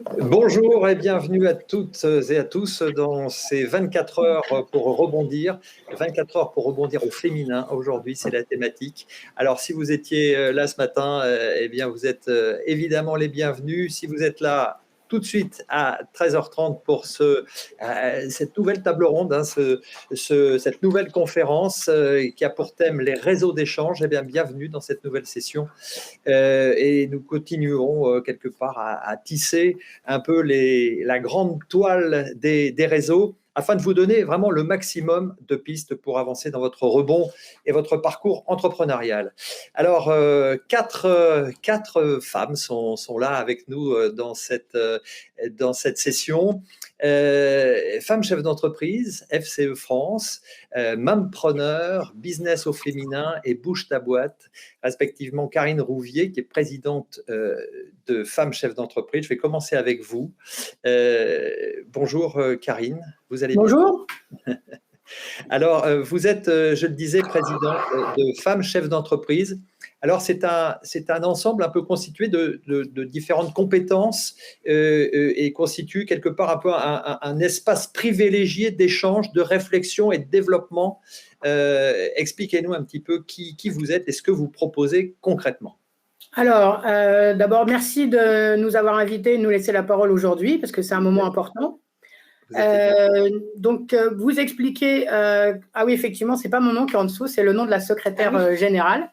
Bonjour et bienvenue à toutes et à tous dans ces 24 heures pour rebondir. 24 heures pour rebondir au féminin. Aujourd'hui, c'est la thématique. Alors, si vous étiez là ce matin, eh bien, vous êtes évidemment les bienvenus. Si vous êtes là tout de suite à 13h30 pour cette nouvelle table ronde, cette nouvelle conférence qui a pour thème les réseaux d'échange, eh bien, bienvenue dans cette nouvelle session. Et nous continuerons quelque part à tisser un peu la grande toile des réseaux afin de vous donner vraiment le maximum de pistes pour avancer dans votre rebond et votre parcours entrepreneurial. Alors, quatre femmes sont là avec nous dans cette session. Femmes chefs d'entreprise, FCE France, Mampreneur, Business au féminin et Bouge ta boîte, respectivement Karine Rouvier, qui est présidente de Femmes chefs d'entreprise. Je vais commencer avec vous. Bonjour Karine, vous allez bien? Bonjour. Alors, vous êtes, je le disais, présidente de Femmes chefs d'entreprise. Alors, c'est un ensemble un peu constitué de différentes compétences et constitue quelque part un peu un espace privilégié d'échange, de réflexion et de développement. Expliquez-nous un petit peu qui vous êtes et ce que vous proposez concrètement. Alors, d'abord, merci de nous avoir invités et de nous laisser la parole aujourd'hui parce que c'est un moment important. Donc, vous expliquez… ah oui, effectivement, ce n'est pas mon nom qui est en dessous, c'est le nom de la secrétaire générale.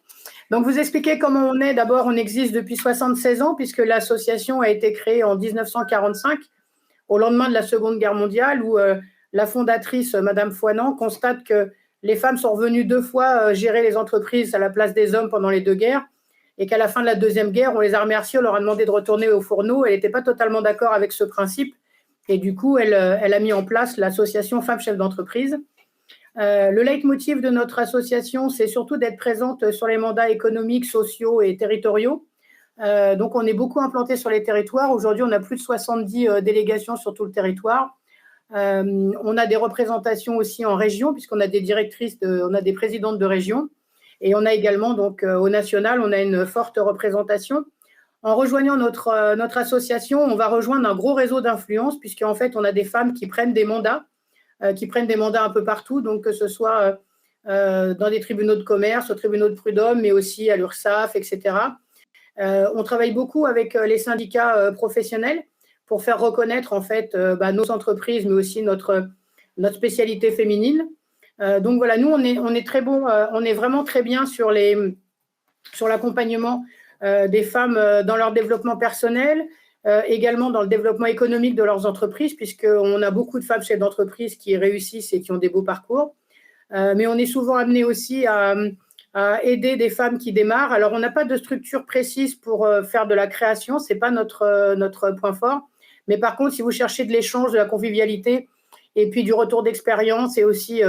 Donc, vous expliquez comment on est. D'abord, on existe depuis 76 ans puisque l'association a été créée en 1945, au lendemain de la Seconde Guerre mondiale, où la fondatrice, Madame Foinan, constate que les femmes sont revenues 2 fois gérer les entreprises à la place des hommes pendant les 2 guerres et qu'à la fin de la Deuxième Guerre, on les a remerciées, on leur a demandé de retourner au fourneau. Elle n'était pas totalement d'accord avec ce principe et du coup, elle a mis en place l'association Femmes chefs d'entreprise. Le leitmotiv de notre association, c'est surtout d'être présente sur les mandats économiques, sociaux et territoriaux. Donc, on est beaucoup implanté sur les territoires. Aujourd'hui, on a plus de 70 délégations sur tout le territoire. On a des représentations aussi en région, puisqu'on a des directrices, on a des présidentes de région. Et on a également, donc, au national, on a une forte représentation. En rejoignant notre association, on va rejoindre un gros réseau d'influence, puisqu'en fait, on a des femmes qui prennent des mandats un peu partout, donc que ce soit dans des tribunaux de commerce, aux tribunaux de prud'homme, mais aussi à l'URSSAF, etc. On travaille beaucoup avec les syndicats professionnels pour faire reconnaître en fait nos entreprises, mais aussi notre spécialité féminine. Donc voilà, nous on est très bon, on est vraiment très bien sur l'accompagnement des femmes dans leur développement personnel, également dans le développement économique de leurs entreprises, puisqu'on a beaucoup de femmes chefs d'entreprise qui réussissent et qui ont des beaux parcours. Mais on est souvent amené aussi à aider des femmes qui démarrent. Alors, on n'a pas de structure précise pour faire de la création, ce n'est pas notre point fort. Mais par contre, si vous cherchez de l'échange, de la convivialité et puis du retour d'expérience et aussi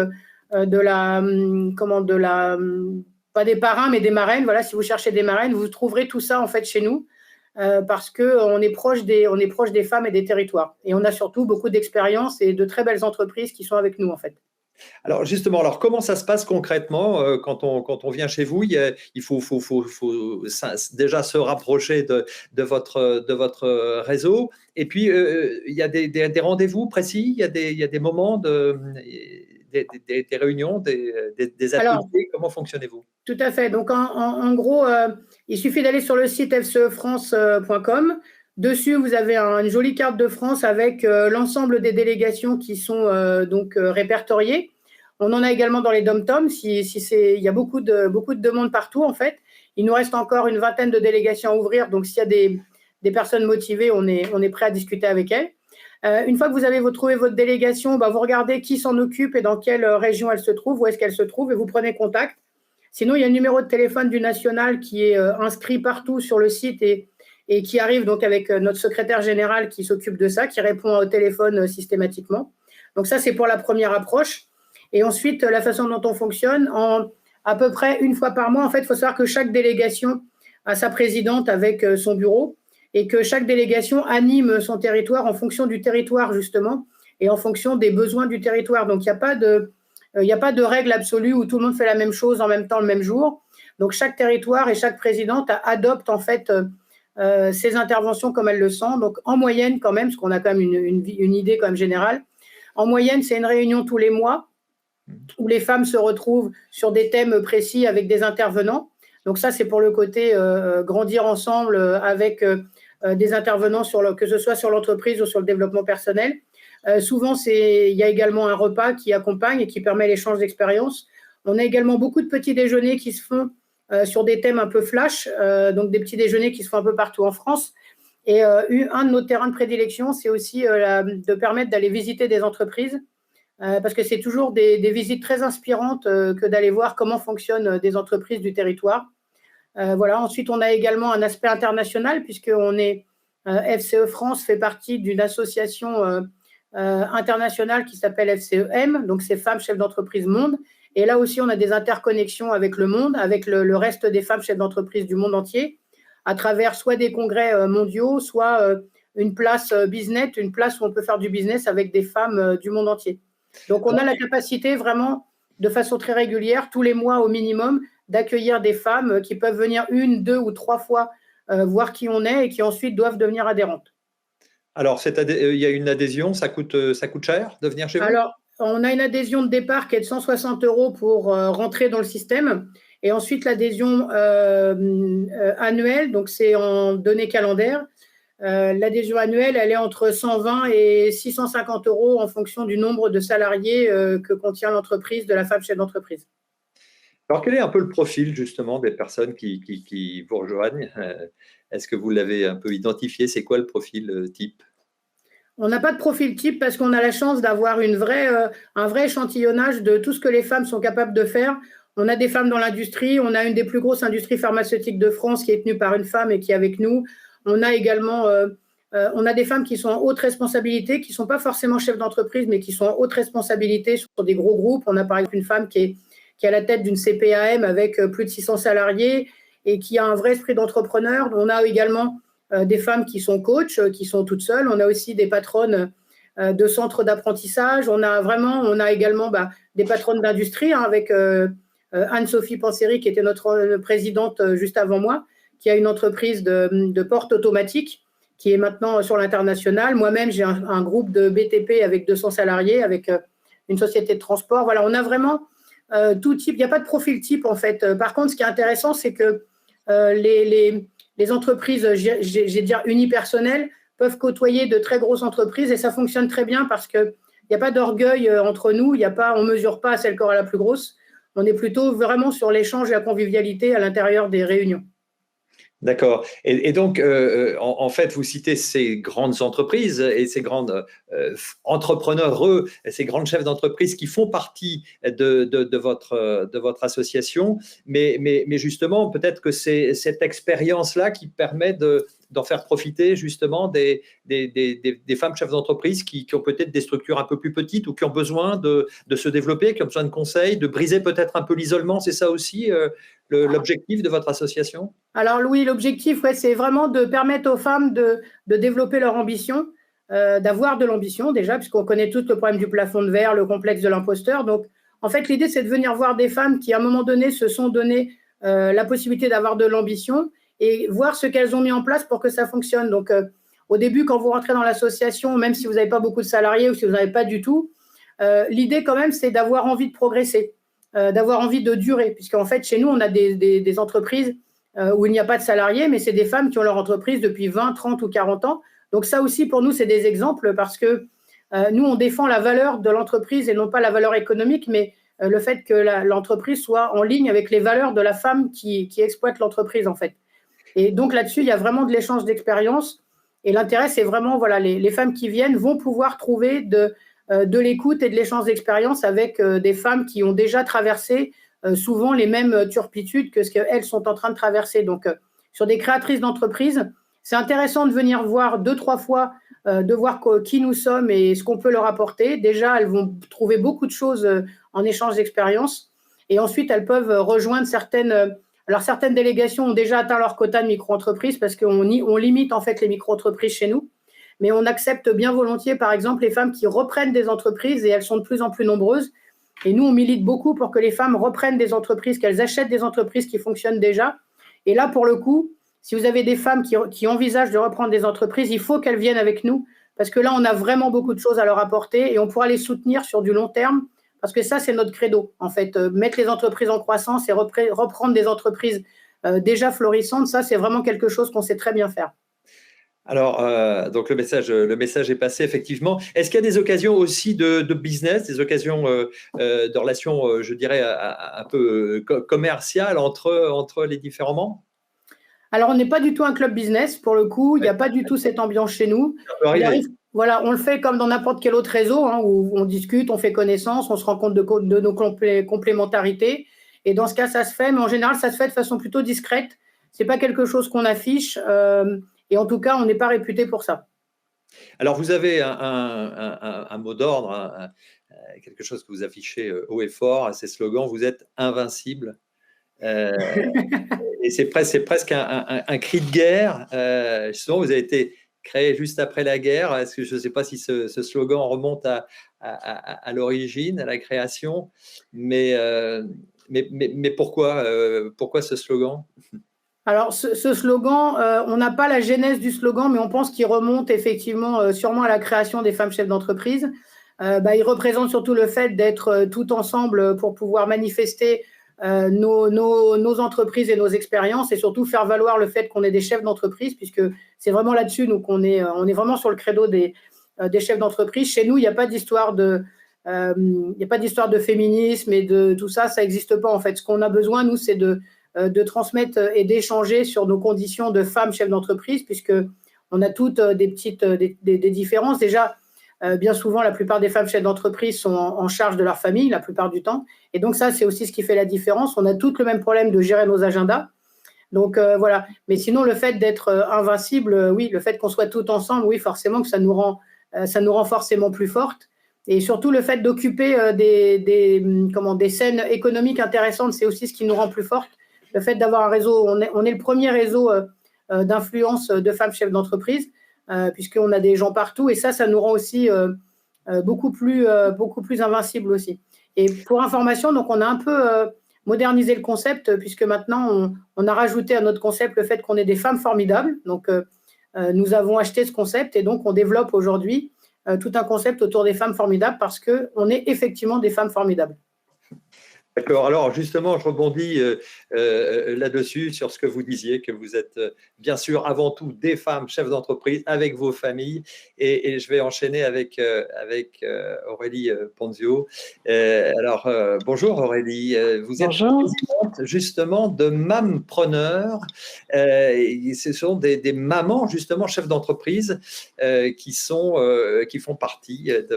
pas des parrains, mais des marraines. Voilà, si vous cherchez des marraines, vous trouverez tout ça en fait chez nous parce qu'on est proche des femmes et des territoires. Et on a surtout beaucoup d'expérience et de très belles entreprises qui sont avec nous en fait. Alors justement, comment ça se passe concrètement quand on vient chez vous? Il faut déjà se rapprocher de votre réseau. Et puis, il y a des rendez-vous précis, il y a des moments, des réunions, des ateliers. Alors, comment fonctionnez-vous? Tout à fait. Donc, en gros, il suffit d'aller sur le site fcefrance.com. Dessus, vous avez une jolie carte de France avec l'ensemble des délégations qui sont répertoriées. On en a également dans les dom-toms. Il y a beaucoup de demandes partout, en fait. Il nous reste encore une vingtaine de délégations à ouvrir. Donc, s'il y a des personnes motivées, on est prêt à discuter avec elles. Une fois que vous avez trouvé votre délégation, vous regardez qui s'en occupe et dans quelle région elle se trouve, où est-ce qu'elle se trouve, et vous prenez contact. Sinon, il y a un numéro de téléphone du national qui est inscrit partout sur le site et qui arrive donc avec notre secrétaire général qui s'occupe de ça, qui répond au téléphone systématiquement. Donc ça, c'est pour la première approche. Et ensuite, la façon dont on fonctionne, à peu près une fois par mois, en fait, il faut savoir que chaque délégation a sa présidente avec son bureau et que chaque délégation anime son territoire en fonction du territoire, justement, et en fonction des besoins du territoire. Donc, il n'y a pas de règle absolue où tout le monde fait la même chose en même temps le même jour. Donc, chaque territoire et chaque présidente adopte en fait ces interventions comme elles le sont. Donc, en moyenne, quand même, parce qu'on a quand même une idée quand même générale, en moyenne, c'est une réunion tous les mois où les femmes se retrouvent sur des thèmes précis avec des intervenants. Donc ça, c'est pour le côté grandir ensemble avec des intervenants, que ce soit sur l'entreprise ou sur le développement personnel. Souvent, il y a également un repas qui accompagne et qui permet l'échange d'expériences. On a également beaucoup de petits déjeuners qui se font sur des thèmes un peu flash, donc des petits déjeuners qui se font un peu partout en France. Et un de nos terrains de prédilection, c'est aussi de permettre d'aller visiter des entreprises, parce que c'est toujours des visites très inspirantes que d'aller voir comment fonctionnent des entreprises du territoire. Voilà. Ensuite, on a également un aspect international, puisqu'on est FCE France fait partie d'une association internationale qui s'appelle FCEM, donc c'est Femmes Chefs d'entreprise Monde. Et là aussi, on a des interconnexions avec le monde, avec le reste des femmes chefs d'entreprise du monde entier, à travers soit des congrès mondiaux, soit une place business, une place où on peut faire du business avec des femmes du monde entier. Donc, on a la capacité vraiment, de façon très régulière, tous les mois au minimum, d'accueillir des femmes qui peuvent venir 1, 2 ou 3 fois voir qui on est et qui ensuite doivent devenir adhérentes. Alors, il y a une adhésion, ça coûte cher de venir chez vous? Alors, on a une adhésion de départ qui est de 160 € pour rentrer dans le système. Et ensuite, l'adhésion annuelle, donc c'est en données calendaires. L'adhésion annuelle, elle est entre 120 et 650 € en fonction du nombre de salariés que contient l'entreprise, de la femme chef d'entreprise. Alors, quel est un peu le profil justement des personnes qui vous rejoignent? Est-ce que vous l'avez un peu identifié? C'est quoi le profil type? On n'a pas de profil type parce qu'on a la chance d'avoir un vrai échantillonnage de tout ce que les femmes sont capables de faire. On a des femmes dans l'industrie, on a une des plus grosses industries pharmaceutiques de France qui est tenue par une femme et qui est avec nous. On a également on a des femmes qui sont en haute responsabilité, qui ne sont pas forcément chefs d'entreprise, mais qui sont en haute responsabilité sur des gros groupes. On a par exemple une femme qui est à la tête d'une CPAM avec plus de 600 salariés et qui a un vrai esprit d'entrepreneur. On a également des femmes qui sont coachs, qui sont toutes seules. On a aussi des patronnes de centres d'apprentissage. On a également des patronnes d'industrie avec Anne-Sophie Panseri, qui était notre présidente juste avant moi, qui a une entreprise de portes automatiques qui est maintenant sur l'international. Moi-même, j'ai un groupe de BTP avec 200 salariés, avec une société de transport. Voilà, on a vraiment tout type. Il n'y a pas de profil type, en fait. Par contre, ce qui est intéressant, c'est que les entreprises, j'ai dire unipersonnelles, peuvent côtoyer de très grosses entreprises et ça fonctionne très bien parce qu'il n'y a pas d'orgueil entre nous, on ne mesure pas à celle qui aura la plus grosse. On est plutôt vraiment sur l'échange et la convivialité à l'intérieur des réunions. D'accord. Et donc, en fait, vous citez ces grandes entreprises et ces grandes entrepreneurs, ces grandes chefs d'entreprise qui font partie de votre association. Mais justement, peut-être que c'est cette expérience-là qui permet d'en faire profiter justement des femmes chefs d'entreprise qui ont peut-être des structures un peu plus petites ou qui ont besoin de se développer, qui ont besoin de conseils, de briser peut-être un peu l'isolement. C'est ça aussi l'objectif de votre association? Alors Louis, l'objectif, c'est vraiment de permettre aux femmes de développer leur ambition, d'avoir de l'ambition déjà, puisqu'on connaît tout le problème du plafond de verre, le complexe de l'imposteur. Donc, en fait, l'idée, c'est de venir voir des femmes qui, à un moment donné, se sont donné la possibilité d'avoir de l'ambition et voir ce qu'elles ont mis en place pour que ça fonctionne. Donc, au début, quand vous rentrez dans l'association, même si vous n'avez pas beaucoup de salariés ou si vous n'en avez pas du tout, l'idée, quand même, c'est d'avoir envie de progresser, d'avoir envie de durer, puisqu'en fait, chez nous, on a des entreprises où il n'y a pas de salariés, mais c'est des femmes qui ont leur entreprise depuis 20, 30 ou 40 ans. Donc ça aussi, pour nous, c'est des exemples parce que nous, on défend la valeur de l'entreprise et non pas la valeur économique, mais le fait que l'entreprise soit en ligne avec les valeurs de la femme qui exploite l'entreprise, en fait. Et donc là-dessus, il y a vraiment de l'échange d'expérience. Et l'intérêt, c'est vraiment, voilà, les femmes qui viennent vont pouvoir trouver de l'écoute et de l'échange d'expérience avec des femmes qui ont déjà traversé souvent les mêmes turpitudes que ce qu'elles sont en train de traverser. Donc, sur des créatrices d'entreprises, c'est intéressant de venir voir 2-3 fois, de voir qui nous sommes et ce qu'on peut leur apporter. Déjà, elles vont trouver beaucoup de choses en échange d'expérience. Et ensuite, elles peuvent rejoindre certaines délégations ont déjà atteint leur quota de micro-entreprises parce qu'on limite en fait les micro-entreprises chez nous. Mais on accepte bien volontiers, par exemple, les femmes qui reprennent des entreprises et elles sont de plus en plus nombreuses. Et nous, on milite beaucoup pour que les femmes reprennent des entreprises, qu'elles achètent des entreprises qui fonctionnent déjà. Et là, pour le coup, si vous avez des femmes qui envisagent de reprendre des entreprises, il faut qu'elles viennent avec nous parce que là, on a vraiment beaucoup de choses à leur apporter et on pourra les soutenir sur du long terme parce que ça, c'est notre credo, en fait. Mettre les entreprises en croissance et reprendre des entreprises déjà florissantes, ça, c'est vraiment quelque chose qu'on sait très bien faire. Alors, donc le message est passé effectivement. Est-ce qu'il y a des occasions aussi de business, des occasions de relations, je dirais, un peu commerciales entre les différents membres? Alors, on n'est pas du tout un club business, pour le coup. Il n'y a pas du tout cette ambiance chez nous. Ça peut Il arriver. arrive, voilà, on le fait comme dans n'importe quel autre réseau, hein, où on discute, on fait connaissance, on se rend compte de nos complémentarités. Et dans ce cas, ça se fait, mais en général, ça se fait de façon plutôt discrète. Ce n'est pas quelque chose qu'on affiche. Et en tout cas, on n'est pas réputé pour ça. Alors, vous avez un mot d'ordre, quelque chose que vous affichez haut et fort, ces slogans, vous êtes invincible. Et c'est presque un cri de guerre. Justement, vous avez été créé juste après la guerre. Est-ce que je ne sais pas si ce slogan remonte à l'origine, à la création, mais pourquoi ce slogan? Alors, ce slogan, on n'a pas la genèse du slogan, mais on pense qu'il remonte effectivement sûrement à la création des femmes chefs d'entreprise. Il représente surtout le fait d'être tout ensemble pour pouvoir manifester nos entreprises et nos expériences et surtout faire valoir le fait qu'on est des chefs d'entreprise, puisque c'est vraiment là-dessus, nous, on est vraiment sur le credo des chefs d'entreprise. Chez nous, il n'y a pas d'histoire de féminisme et de tout ça, ça n'existe pas en fait. Ce qu'on a besoin, nous, c'est de transmettre et d'échanger sur nos conditions de femmes chefs d'entreprise, puisqu'on a toutes des différences. Déjà, bien souvent, la plupart des femmes chefs d'entreprise sont en charge de leur famille, la plupart du temps. Et donc, ça, c'est aussi ce qui fait la différence. On a toutes le même problème de gérer nos agendas. Donc, voilà. Mais sinon, le fait d'être invincible, oui, le fait qu'on soit toutes ensemble, oui, forcément que ça nous rend forcément plus fortes. Et surtout, le fait d'occuper des scènes économiques intéressantes, c'est aussi ce qui nous rend plus fortes. Le fait d'avoir un réseau, on est le premier réseau d'influence de femmes chefs d'entreprise, puisqu'on a des gens partout. Et ça nous rend aussi beaucoup plus invincibles aussi. Et pour information, donc on a un peu modernisé le concept, puisque maintenant, on a rajouté à notre concept le fait qu'on est des femmes formidables. Donc, nous avons acheté ce concept et donc on développe aujourd'hui tout un concept autour des femmes formidables parce qu'on est effectivement des femmes formidables. D'accord. Alors justement, je rebondis là-dessus sur ce que vous disiez, que vous êtes bien sûr avant tout des femmes chefs d'entreprise avec vos familles. Et je vais enchaîner avec Aurélie Ponzio. Alors bonjour Aurélie, vous êtes présidente justement de Mampreneur. Ce sont des mamans justement chefs d'entreprise qui font partie de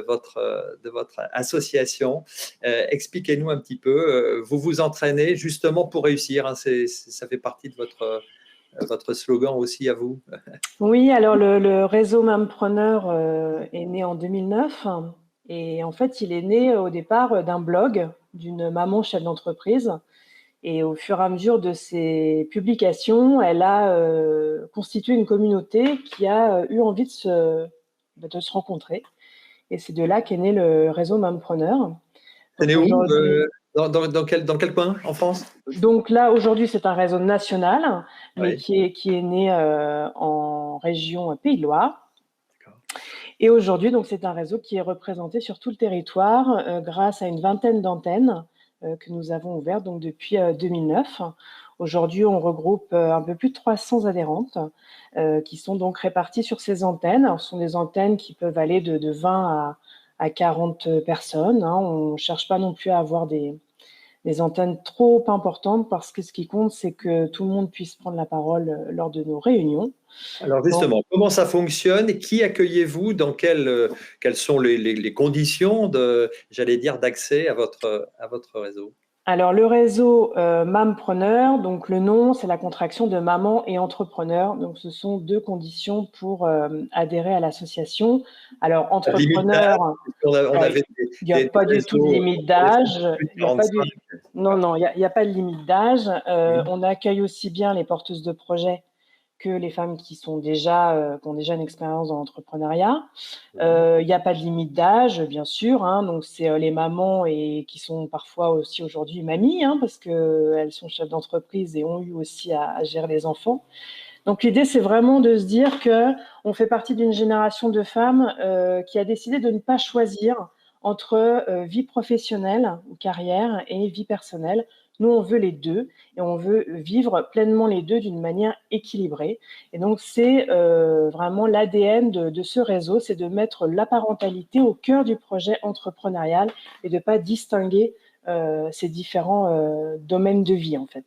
votre association. Expliquez-nous un petit peu. Vous vous entraînez justement pour réussir, hein, ça fait partie de votre slogan aussi à vous. Oui, alors le réseau Mampreneur est né en 2009 et en fait il est né au départ d'un blog d'une maman chef d'entreprise et au fur et à mesure de ses publications, elle a constitué une communauté qui a eu envie de se rencontrer et c'est de là qu'est né le réseau Mampreneur. C'est né où? Dans quel coin en France? Donc là, aujourd'hui, c'est un réseau national, mais oui. qui est né en région Pays de Loire. Et aujourd'hui, donc, c'est un réseau qui est représenté sur tout le territoire grâce à une vingtaine d'antennes que nous avons ouvertes donc, depuis 2009. Aujourd'hui, on regroupe un peu plus de 300 adhérentes qui sont donc réparties sur ces antennes. Alors, ce sont des antennes qui peuvent aller de 20 à 40 personnes. Hein. On ne cherche pas non plus à avoir des antennes trop importantes parce que ce qui compte, c'est que tout le monde puisse prendre la parole lors de nos réunions. Alors justement, comment ça fonctionne? Qui accueillez-vous? Dans quelles sont les conditions d'accès à votre réseau? Alors, le réseau Mampreneur, donc le nom, c'est la contraction de maman et entrepreneur. Donc, ce sont deux conditions pour adhérer à l'association. Alors, entrepreneur, il n'y a pas du tout de limite d'âge. Non, il n'y a pas de limite d'âge. On accueille aussi bien les porteuses de projets que les femmes qui ont déjà une expérience dans l'entrepreneuriat. Il n'y a pas de limite d'âge, bien sûr. Hein, donc, c'est les mamans et qui sont parfois aussi aujourd'hui mamies, hein, parce qu'elles sont chefs d'entreprise et ont eu aussi à gérer les enfants. Donc l'idée, c'est vraiment de se dire qu'on fait partie d'une génération de femmes qui a décidé de ne pas choisir entre vie professionnelle ou carrière et vie personnelle. Nous, on veut les deux et on veut vivre pleinement les deux d'une manière équilibrée. Et donc, c'est vraiment l'ADN de ce réseau, c'est de mettre la parentalité au cœur du projet entrepreneurial et de ne pas distinguer ces différents domaines de vie, en fait.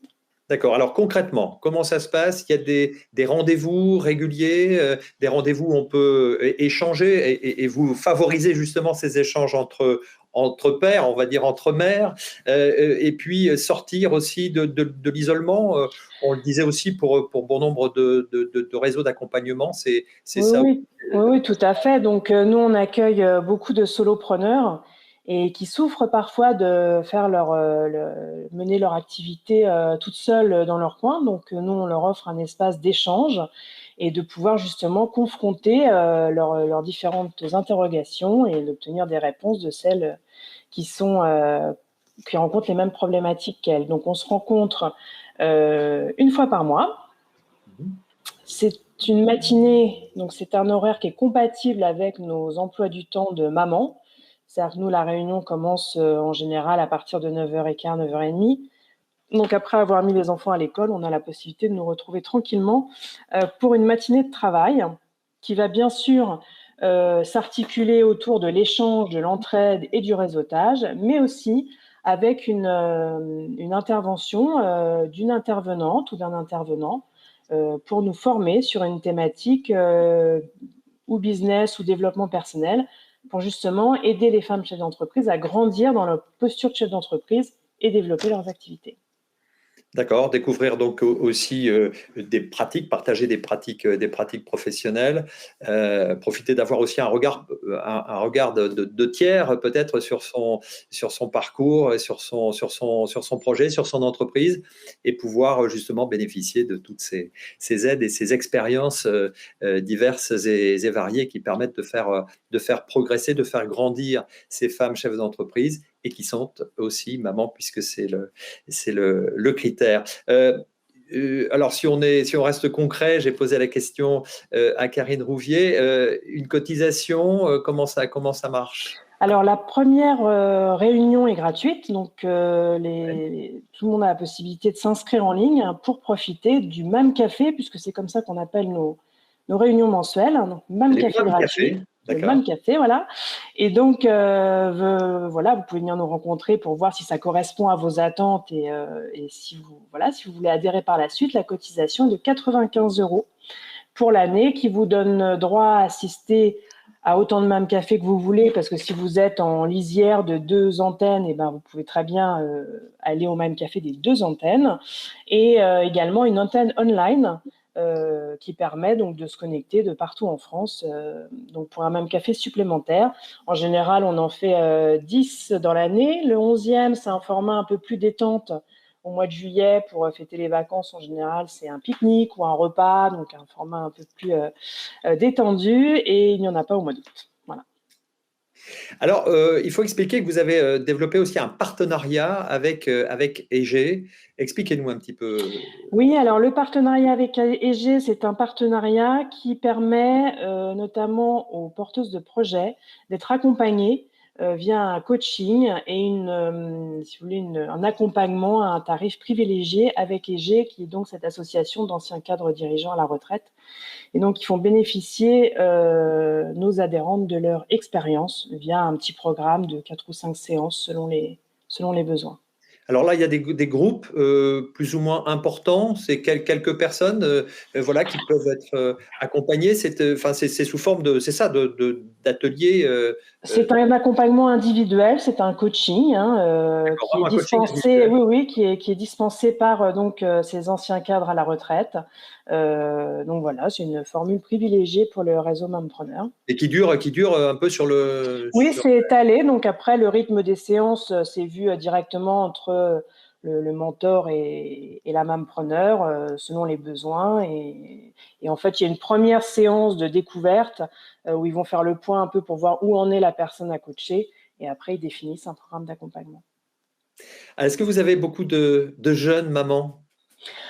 D'accord. Alors concrètement, comment ça se passe? Il y a des rendez-vous réguliers, des rendez-vous où on peut échanger et vous favorisez justement ces échanges entre pairs, on va dire entre mères, et puis sortir aussi de l'isolement. On le disait aussi pour bon nombre de réseaux d'accompagnement, c'est Oui, ça. oui, oui, oui, tout à fait. Donc, nous, on accueille beaucoup de solopreneurs et qui souffrent parfois de faire mener leur activité toute seule dans leur coin. Donc, nous, on leur offre un espace d'échange et de pouvoir justement confronter leurs différentes interrogations et d'obtenir des réponses de celles qui rencontrent les mêmes problématiques qu'elles. Donc, on se rencontre une fois par mois. C'est une matinée, donc c'est un horaire qui est compatible avec nos emplois du temps de maman. C'est-à-dire que nous, la réunion commence en général à partir de 9h15, 9h30. Donc après avoir mis les enfants à l'école, on a la possibilité de nous retrouver tranquillement pour une matinée de travail qui va bien sûr s'articuler autour de l'échange, de l'entraide et du réseautage, mais aussi avec une intervention d'une intervenante ou d'un intervenant pour nous former sur une thématique ou business ou développement personnel pour justement aider les femmes chefs d'entreprise à grandir dans leur posture de chef d'entreprise et développer leurs activités. D'accord, découvrir donc aussi des pratiques, partager des pratiques professionnelles, profiter d'avoir aussi un regard de tiers peut-être sur son parcours, sur son projet, sur son entreprise, et pouvoir justement bénéficier de toutes ces aides et ces expériences diverses et variées qui permettent de faire progresser, de faire grandir ces femmes chefs d'entreprise et qui sont aussi mamans, puisque c'est le critère. Alors, si on reste concret, j'ai posé la question à Karine Rouvier. Une cotisation, comment ça marche? Alors, la première réunion est gratuite, donc tout le monde a la possibilité de s'inscrire en ligne pour profiter du MAM Café, puisque c'est comme ça qu'on appelle nos réunions mensuelles. Donc, MAM Café gratuit. Le MAM Café, voilà. Et donc, voilà, vous pouvez venir nous rencontrer pour voir si ça correspond à vos attentes et si vous voulez adhérer par la suite. La cotisation est de 95 € pour l'année, qui vous donne droit à assister à autant de MAM Café que vous voulez, parce que si vous êtes en lisière de 2 antennes, eh ben, vous pouvez très bien aller au MAM Café des 2 antennes, et également une antenne online qui permet donc de se connecter de partout en France, donc pour un MAM Café supplémentaire. En général, on en fait 10 dans l'année. Le 11e, c'est un format un peu plus détente. Au mois de juillet, pour fêter les vacances, en général, c'est un pique-nique ou un repas, donc un format un peu plus détendu, et il n'y en a pas au mois d'août. Voilà. Alors, il faut expliquer que vous avez développé aussi un partenariat avec EG. Expliquez-nous un petit peu. Oui, alors le partenariat avec EG, c'est un partenariat qui permet notamment aux porteuses de projets d'être accompagnées via un coaching et si vous voulez, un accompagnement à un tarif privilégié avec EG, qui est donc cette association d'anciens cadres dirigeants à la retraite. Et donc, ils font bénéficier nos adhérentes de leur expérience via un petit programme de 4 ou 5 séances selon les besoins. Alors là, il y a des groupes plus ou moins importants. C'est quelques personnes voilà, qui peuvent être accompagnées. C'est sous forme d'ateliers. C'est un accompagnement individuel, c'est un coaching qui est dispensé, qui est dispensé par ces anciens cadres à la retraite. Donc voilà, c'est une formule privilégiée pour le réseau Mampreneur. Et qui dure un peu sur le. Oui, c'est étalé. Donc après, le rythme des séances, c'est vu directement entre le mentor et la Mampreneur selon les besoins. Et en fait, il y a une première séance de découverte où ils vont faire le point un peu pour voir où en est la personne à coacher. Et après, ils définissent un programme d'accompagnement. Est-ce que vous avez beaucoup de jeunes mamans?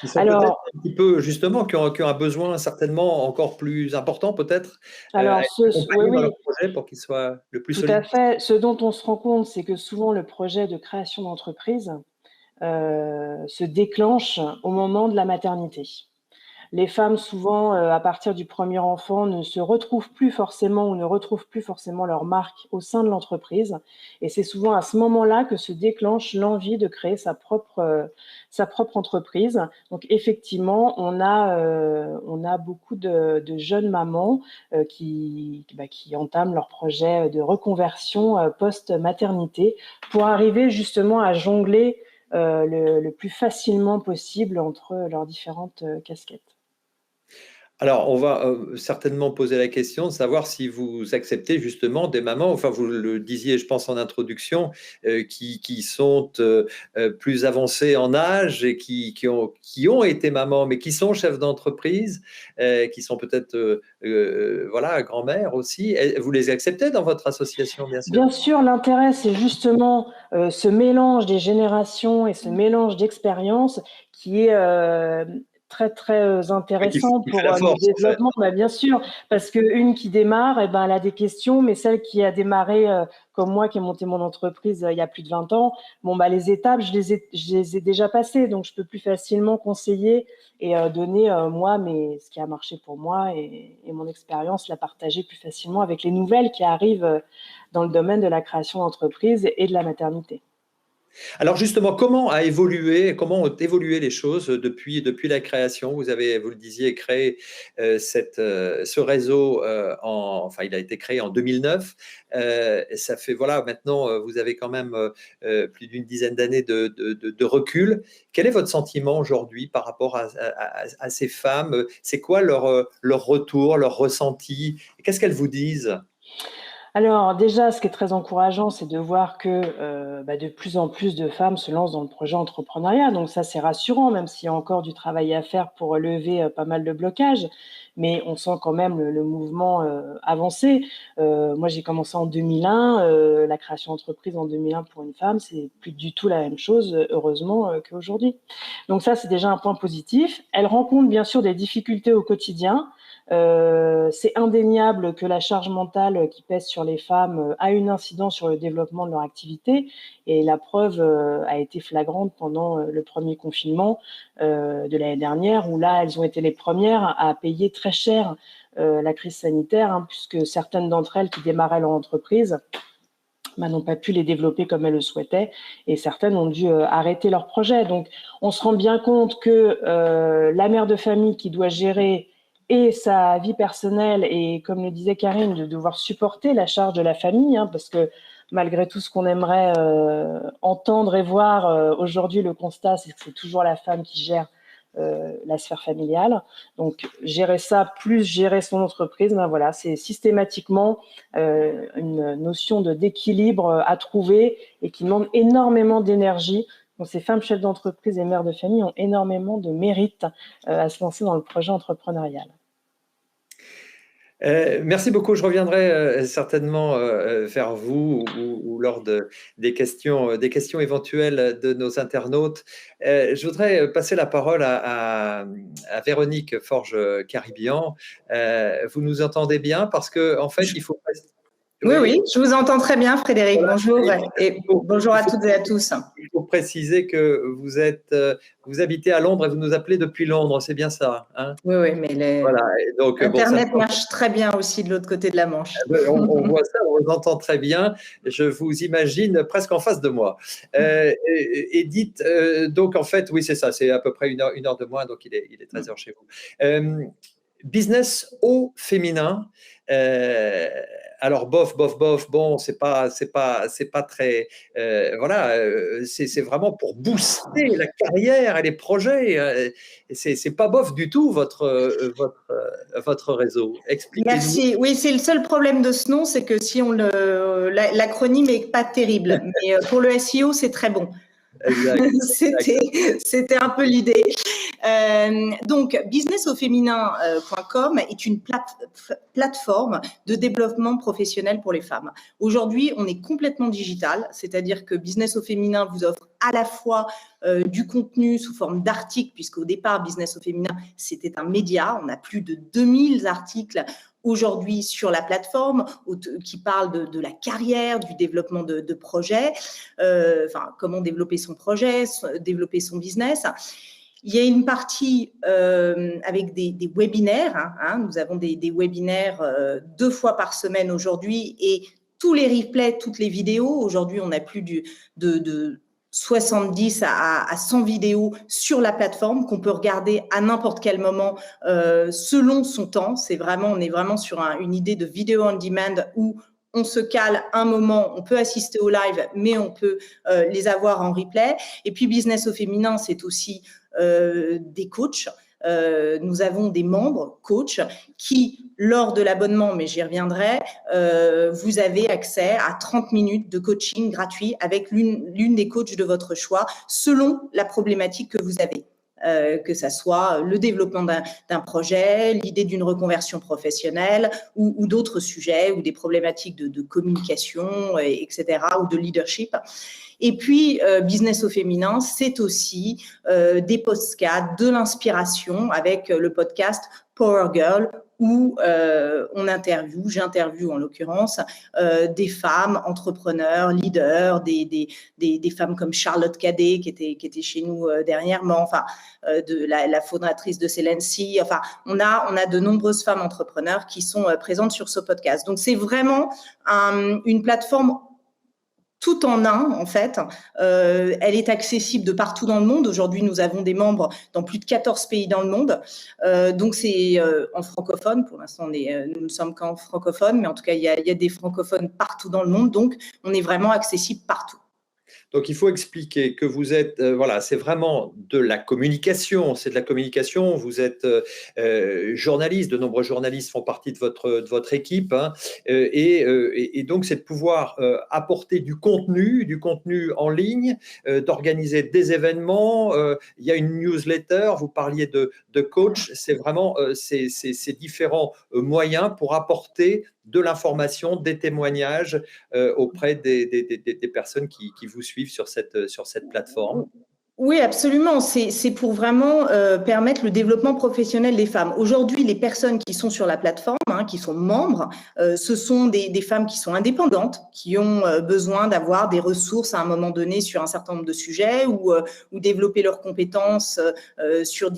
Qui sont peut-être Alors, un petit peu, justement, qui ont un besoin certainement encore plus important, peut-être, à alors être oui, accompagnés dans leur oui, projet pour qu'ils soient le plus tout à solides. fait. Ce dont on se rend compte, c'est que souvent le projet de création d'entreprise se déclenche au moment de la maternité. Les femmes, souvent, à partir du premier enfant, ne se retrouvent plus forcément ou ne retrouvent plus forcément leur marque au sein de l'entreprise. Et c'est souvent à ce moment-là que se déclenche l'envie de créer sa propre entreprise. Donc, effectivement, on a beaucoup de jeunes mamans qui entament leur projet de reconversion post-maternité pour arriver justement à jongler le plus facilement possible entre leurs différentes casquettes. Alors, on va certainement poser la question de savoir si vous acceptez justement des mamans, enfin vous le disiez, je pense en introduction, qui sont plus avancées en âge et qui ont été mamans, mais qui sont chefs d'entreprise, qui sont peut-être voilà, grand-mères aussi. Vous les acceptez dans votre association, bien sûr? Bien sûr, l'intérêt, c'est justement ce mélange des générations et ce mélange d'expériences qui est très, très intéressant Qui fait pour la le force, en fait. développement. Bah, bien sûr, parce qu'une qui démarre, eh ben, elle a des questions, mais celle qui a démarré comme moi, qui ai monté mon entreprise il y a plus de 20 ans, bon, bah, les étapes, je les ai déjà passées, donc je peux plus facilement conseiller et donner, moi, ce qui a marché pour moi et mon expérience, la partager plus facilement avec les nouvelles qui arrivent dans le domaine de la création d'entreprise et de la maternité. Alors justement, comment ont évolué les choses depuis la création? Vous avez, vous le disiez, créé ce réseau enfin, il a été créé en 2009. Ça fait, voilà, maintenant, vous avez quand même plus d'une dizaine d'années de recul. Quel est votre sentiment aujourd'hui par rapport à ces femmes? C'est quoi leur retour, leur ressenti? Qu'est-ce qu'elles vous disent? Alors déjà, ce qui est très encourageant, c'est de voir que de plus en plus de femmes se lancent dans le projet entrepreneuriat. Donc ça, c'est rassurant, même s'il y a encore du travail à faire pour lever pas mal de blocages. Mais on sent quand même le mouvement avancer. Moi, j'ai commencé en 2001. La création d'entreprise en 2001 pour une femme, c'est plus du tout la même chose, heureusement, qu'aujourd'hui. Donc ça, c'est déjà un point positif. Elle rencontre bien sûr des difficultés au quotidien. C'est indéniable que la charge mentale qui pèse sur les femmes a une incidence sur le développement de leur activité et la preuve a été flagrante pendant le premier confinement de l'année dernière où là, elles ont été les premières à payer très cher la crise sanitaire puisque certaines d'entre elles qui démarraient leur entreprise n'ont pas pu les développer comme elles le souhaitaient et certaines ont dû arrêter leur projet. Donc, on se rend bien compte que la mère de famille qui doit gérer et sa vie personnelle et, comme le disait Karine, de devoir supporter la charge de la famille, parce que malgré tout ce qu'on aimerait entendre et voir, aujourd'hui, le constat, c'est que c'est toujours la femme qui gère la sphère familiale. Donc, gérer ça plus gérer son entreprise, voilà, c'est systématiquement une notion d'équilibre à trouver et qui demande énormément d'énergie. Donc, ces femmes chefs d'entreprise et mères de famille ont énormément de mérite à se lancer dans le projet entrepreneurial. Merci beaucoup. Je reviendrai certainement vers vous ou lors des questions éventuelles de nos internautes. Je voudrais passer la parole à Véronique Forge-Caribian. Vous nous entendez bien? Parce que en fait, il faut... Oui, oui, je vous entends très bien, Frédéric. Voilà, bonjour et bonjour à toutes et à tous. Il faut préciser que vous habitez à Londres et vous nous appelez depuis Londres, c'est bien ça, hein? Oui, oui, mais Voilà, donc, Internet marche très bien aussi de l'autre côté de la Manche. On voit ça, on vous entend très bien. Je vous imagine presque en face de moi. Edith, donc en fait, oui, c'est ça, c'est à peu près une heure de moins, donc il est 13h chez vous. Business au féminin. Alors bof, bon, c'est pas très, voilà, c'est vraiment pour booster la carrière et les projets. C'est pas bof du tout votre réseau. Expliquez-nous. Merci. Oui, c'est le seul problème de ce nom, c'est que si l'acronyme est pas terrible, mais pour le SEO, c'est très bon. C'était un peu l'idée. Donc, businessauféminin.com est une plateforme de développement professionnel pour les femmes. Aujourd'hui, on est complètement digital, c'est-à-dire que Business au féminin vous offre à la fois du contenu sous forme d'articles, puisqu'au départ, Business au féminin, c'était un média. On a plus de 2000 articles aujourd'hui sur la plateforme qui parlent de la carrière, du développement de projets, comment développer son projet, développer son business. Il y a une partie avec des webinaires. Nous avons des webinaires 2 fois par semaine aujourd'hui et tous les replays, toutes les vidéos. Aujourd'hui, on a plus de 70 à 100 vidéos sur la plateforme qu'on peut regarder à n'importe quel moment selon son temps. On est vraiment sur une idée de vidéo on demand où on se cale un moment, on peut assister au live, mais on peut les avoir en replay. Et puis, Business au féminin, c'est aussi des coachs. Nous avons des membres coachs qui, lors de l'abonnement, mais j'y reviendrai, vous avez accès à 30 minutes de coaching gratuit avec l'une des coachs de votre choix selon la problématique que vous avez. Que ça soit le développement d'un projet, l'idée d'une reconversion professionnelle ou d'autres sujets ou des problématiques de communication, etc., ou de leadership. Et puis, Business au féminin, c'est aussi des podcasts, de l'inspiration avec le podcast Power Girl où j'interviewe en l'occurrence, des femmes entrepreneurs, leaders, des femmes comme Charlotte Cadet qui était chez nous dernièrement, de la fondatrice de Celency. On a de nombreuses femmes entrepreneurs qui sont présentes sur ce podcast. Donc, c'est vraiment une plateforme tout en un, en fait. Elle est accessible de partout dans le monde. Aujourd'hui, nous avons des membres dans plus de 14 pays dans le monde. Donc, c'est en francophone. Pour l'instant, nous ne sommes qu'en francophone, mais en tout cas, il y a des francophones partout dans le monde. Donc, on est vraiment accessible partout. Donc, il faut expliquer que vous êtes, c'est vraiment de la communication. C'est de la communication. Vous êtes journaliste. De nombreux journalistes font partie de votre équipe. Et donc, c'est de pouvoir apporter du contenu en ligne, d'organiser des événements. Il y a une newsletter. Vous parliez de coach. C'est vraiment ces différents moyens pour apporter de l'information, des témoignages auprès des personnes qui vous suivent sur cette plateforme. Oui, absolument. C'est pour vraiment permettre le développement professionnel des femmes. Aujourd'hui, les personnes qui sont sur la plateforme, qui sont membres, ce sont des femmes qui sont indépendantes, qui ont besoin d'avoir des ressources à un moment donné sur un certain nombre de sujets ou développer leurs compétences sur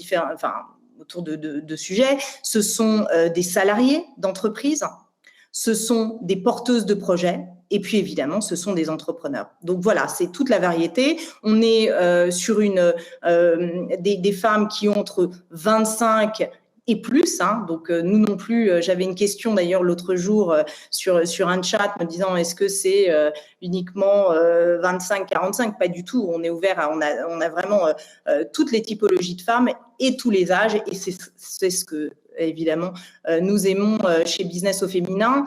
autour de sujets. Ce sont des salariés d'entreprise. Ce sont des porteuses de projets et puis évidemment, ce sont des entrepreneurs. Donc voilà, c'est toute la variété. On est sur des femmes qui ont entre 25 et plus. Donc nous non plus, j'avais une question d'ailleurs l'autre jour sur un chat me disant est-ce que c'est uniquement 25-45 ? Pas du tout. On est ouvert, on a vraiment toutes les typologies de femmes et tous les âges et c'est ce que évidemment, nous aimons chez Business au féminin.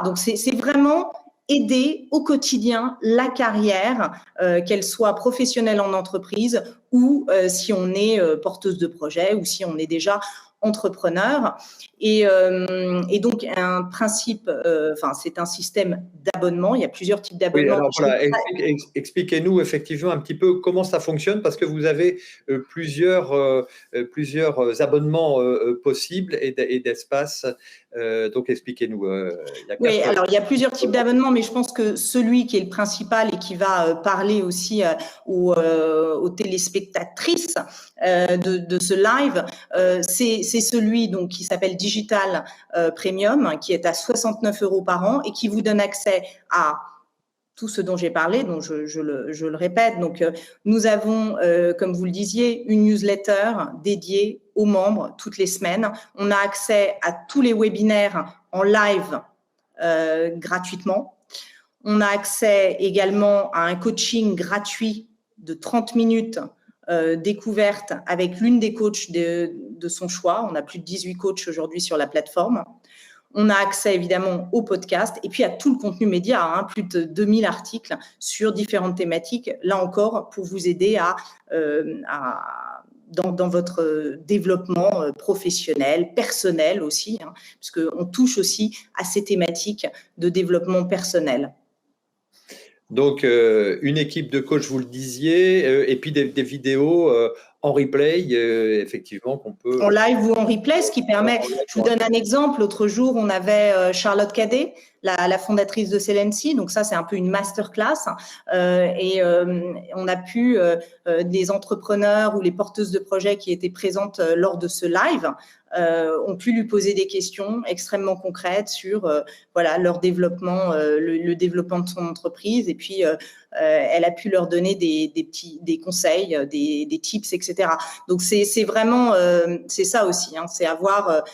Donc c'est vraiment aider au quotidien la carrière, qu'elle soit professionnelle en entreprise ou si on est porteuse de projet ou si on est déjà entrepreneur. Et donc, un principe, c'est un système d'abonnement. Il y a plusieurs types d'abonnements. Oui, alors expliquez-nous effectivement un petit peu comment ça fonctionne parce que vous avez plusieurs abonnements possibles et d'espaces. Donc, expliquez-nous. Oui, alors il y a plusieurs types d'abonnements, mais je pense que celui qui est le principal et qui va parler aussi aux téléspectatrices de ce live, c'est celui donc qui s'appelle Digital Premium, qui est à 69 € par an et qui vous donne accès à tout ce dont j'ai parlé, donc je le répète. Donc, nous avons, comme vous le disiez, une newsletter dédiée aux membres toutes les semaines. On a accès à tous les webinaires en live gratuitement. On a accès également à un coaching gratuit de 30 minutes découverte avec l'une des coachs de son choix. On a plus de 18 coachs aujourd'hui sur la plateforme. On a accès évidemment au podcast et puis à tout le contenu média, plus de 2000 articles sur différentes thématiques, là encore pour vous aider dans votre développement professionnel, personnel aussi, puisqu'on touche aussi à ces thématiques de développement personnel. Donc, une équipe de coachs, vous le disiez, et puis des vidéos en replay, effectivement, qu'on peut… En live ou en replay, ce qui permet… Je vous donne un exemple. L'autre jour, on avait Charlotte Cadet, la fondatrice de Celency. Donc ça, c'est un peu une masterclass. Et on a pu, des entrepreneurs ou les porteuses de projets qui étaient présentes lors de ce live, ont pu lui poser des questions extrêmement concrètes sur voilà, leur développement, le développement de son entreprise. Et puis, elle a pu leur donner des conseils, des tips, etc. Donc, c'est vraiment, c'est ça aussi, hein, c'est avoir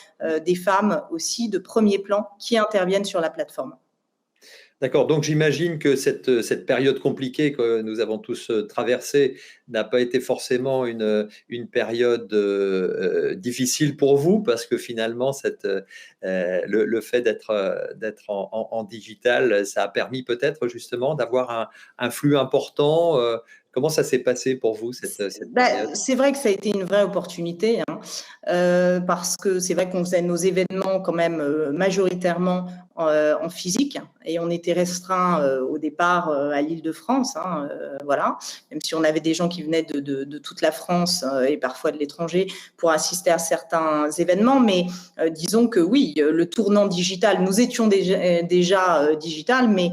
des femmes aussi de premier plan qui interviennent sur la plateforme. D'accord, donc j'imagine que cette période compliquée que nous avons tous traversée n'a pas été forcément une période difficile pour vous, parce que finalement, le fait d'être en digital, ça a permis peut-être justement d'avoir un flux important. Comment ça s'est passé pour vous, cette période ? C'est vrai que ça a été une vraie opportunité, hein, parce que c'est vrai qu'on faisait nos événements quand même majoritairement en physique, et on était restreint au départ à l'Île-de-France, hein, voilà, même si on avait des gens qui venaient de toute la France et parfois de l'étranger pour assister à certains événements, mais disons que oui, le tournant digital, nous étions déjà digital, mais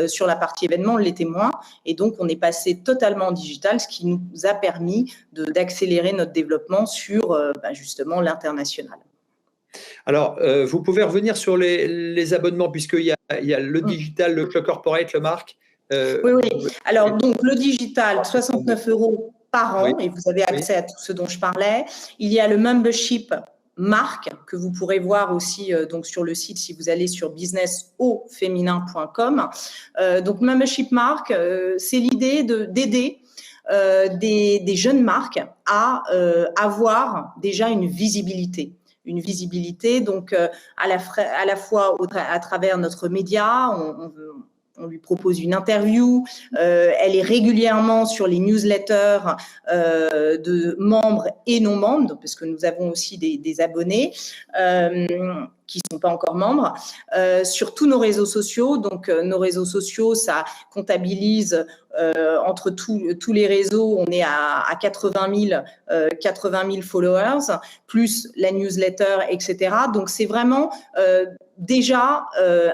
sur la partie événement, on l'était moins, et donc on est passé totalement en digital, ce qui nous a permis d'accélérer notre développement sur justement l'international. Alors, vous pouvez revenir sur les abonnements, puisqu'il y a le digital, le corporate, le marque. Oui. Alors, donc, le digital, 69 € par an, et vous avez accès à tout ce dont je parlais. Il y a le membership marque que vous pourrez voir aussi donc sur le site si vous allez sur businessauféminin.com. Donc, membership marque, c'est l'idée d'aider des jeunes marques à avoir déjà une visibilité. Une visibilité, donc à la fois à travers notre média, on lui propose une interview, elle est régulièrement sur les newsletters de membres et non membres, parce que nous avons aussi des abonnés qui ne sont pas encore membres, sur tous nos réseaux sociaux. Donc, nos réseaux sociaux, ça comptabilise entre tous les réseaux, on est à 80 000 followers, plus la newsletter, etc. Donc, c'est vraiment déjà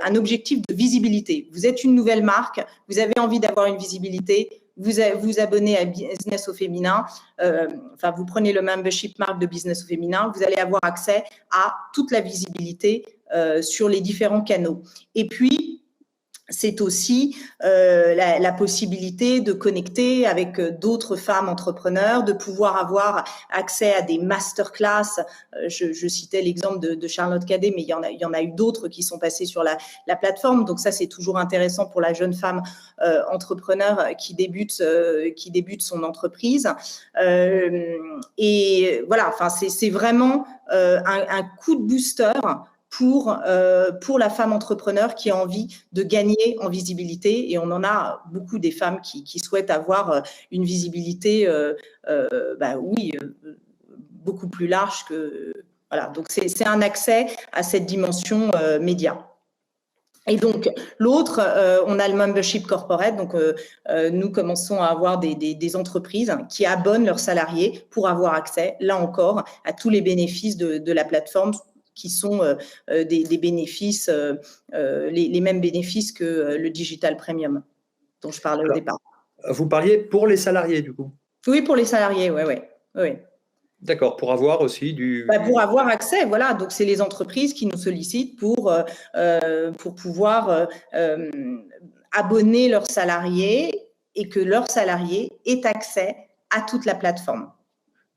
un objectif de visibilité. Vous êtes une nouvelle marque, vous avez envie d'avoir une visibilité, vous abonnez à Business au Féminin, vous prenez le membership marque de Business au Féminin, vous allez avoir accès à toute la visibilité sur les différents canaux. Et puis, c'est aussi la possibilité de connecter avec d'autres femmes entrepreneurs, de pouvoir avoir accès à des masterclass. Je citais l'exemple de Charlotte Cadet, mais il y en a eu d'autres qui sont passés sur la plateforme. Donc ça, c'est toujours intéressant pour la jeune femme entrepreneur qui débute son entreprise. Et voilà, c'est vraiment un coup de booster pour la femme entrepreneur qui a envie de gagner en visibilité, et on en a beaucoup des femmes qui souhaitent avoir une visibilité beaucoup plus large que voilà. Donc c'est un accès à cette dimension média. Et donc, l'autre, on a le membership corporate. Donc, nous commençons à avoir des entreprises qui abonnent leurs salariés pour avoir accès, là encore, à tous les bénéfices de la plateforme, qui sont des bénéfices, les mêmes bénéfices que le digital premium dont je parlais au départ. Vous parliez pour les salariés, du coup? Oui, pour les salariés, oui. D'accord, pour avoir aussi pour avoir accès, voilà. Donc, c'est les entreprises qui nous sollicitent pour pouvoir abonner leurs salariés et que leurs salariés aient accès à toute la plateforme.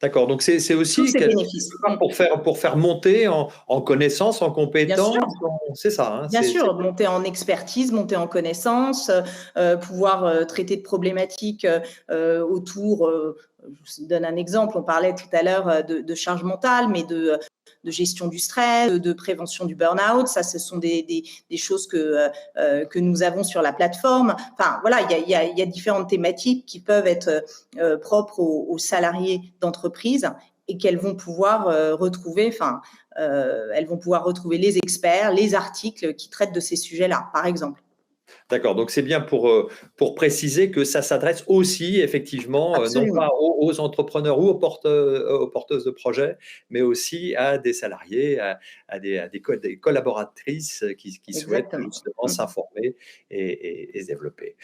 D'accord, donc c'est aussi pour faire monter en connaissances, en compétences, c'est ça. Hein, bien sûr, monter en expertise, monter en connaissances, pouvoir traiter de problématiques autour, je vous donne un exemple, on parlait tout à l'heure de charge mentale, mais de gestion du stress, de prévention du burn-out. Ça, ce sont des choses que nous avons sur la plateforme. Enfin, voilà, il y a différentes thématiques qui peuvent être propres aux salariés d'entreprise et qu'elles vont pouvoir retrouver. Elles vont pouvoir retrouver les experts, les articles qui traitent de ces sujets-là, par exemple. D'accord, donc c'est bien pour préciser que ça s'adresse aussi effectivement, non pas aux entrepreneurs ou aux porteuses de projets, mais aussi à des salariés, à des collaboratrices qui souhaitent justement s'informer et se développer.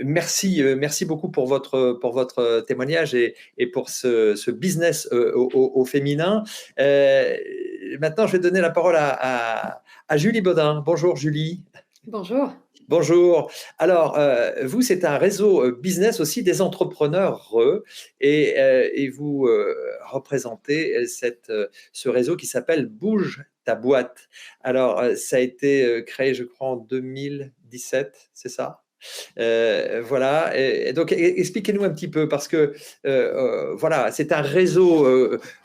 Merci beaucoup pour votre témoignage et pour ce business au féminin. Maintenant, je vais donner la parole à Julie Baudin. Bonjour Julie. Bonjour. Bonjour. Alors, vous, c'est un réseau business aussi des entrepreneurs et vous représentez ce réseau qui s'appelle Bouge ta boîte. Alors, ça a été créé, je crois, en 2017, c'est ça? Voilà. Et donc, expliquez-nous un petit peu parce que voilà, c'est un réseau,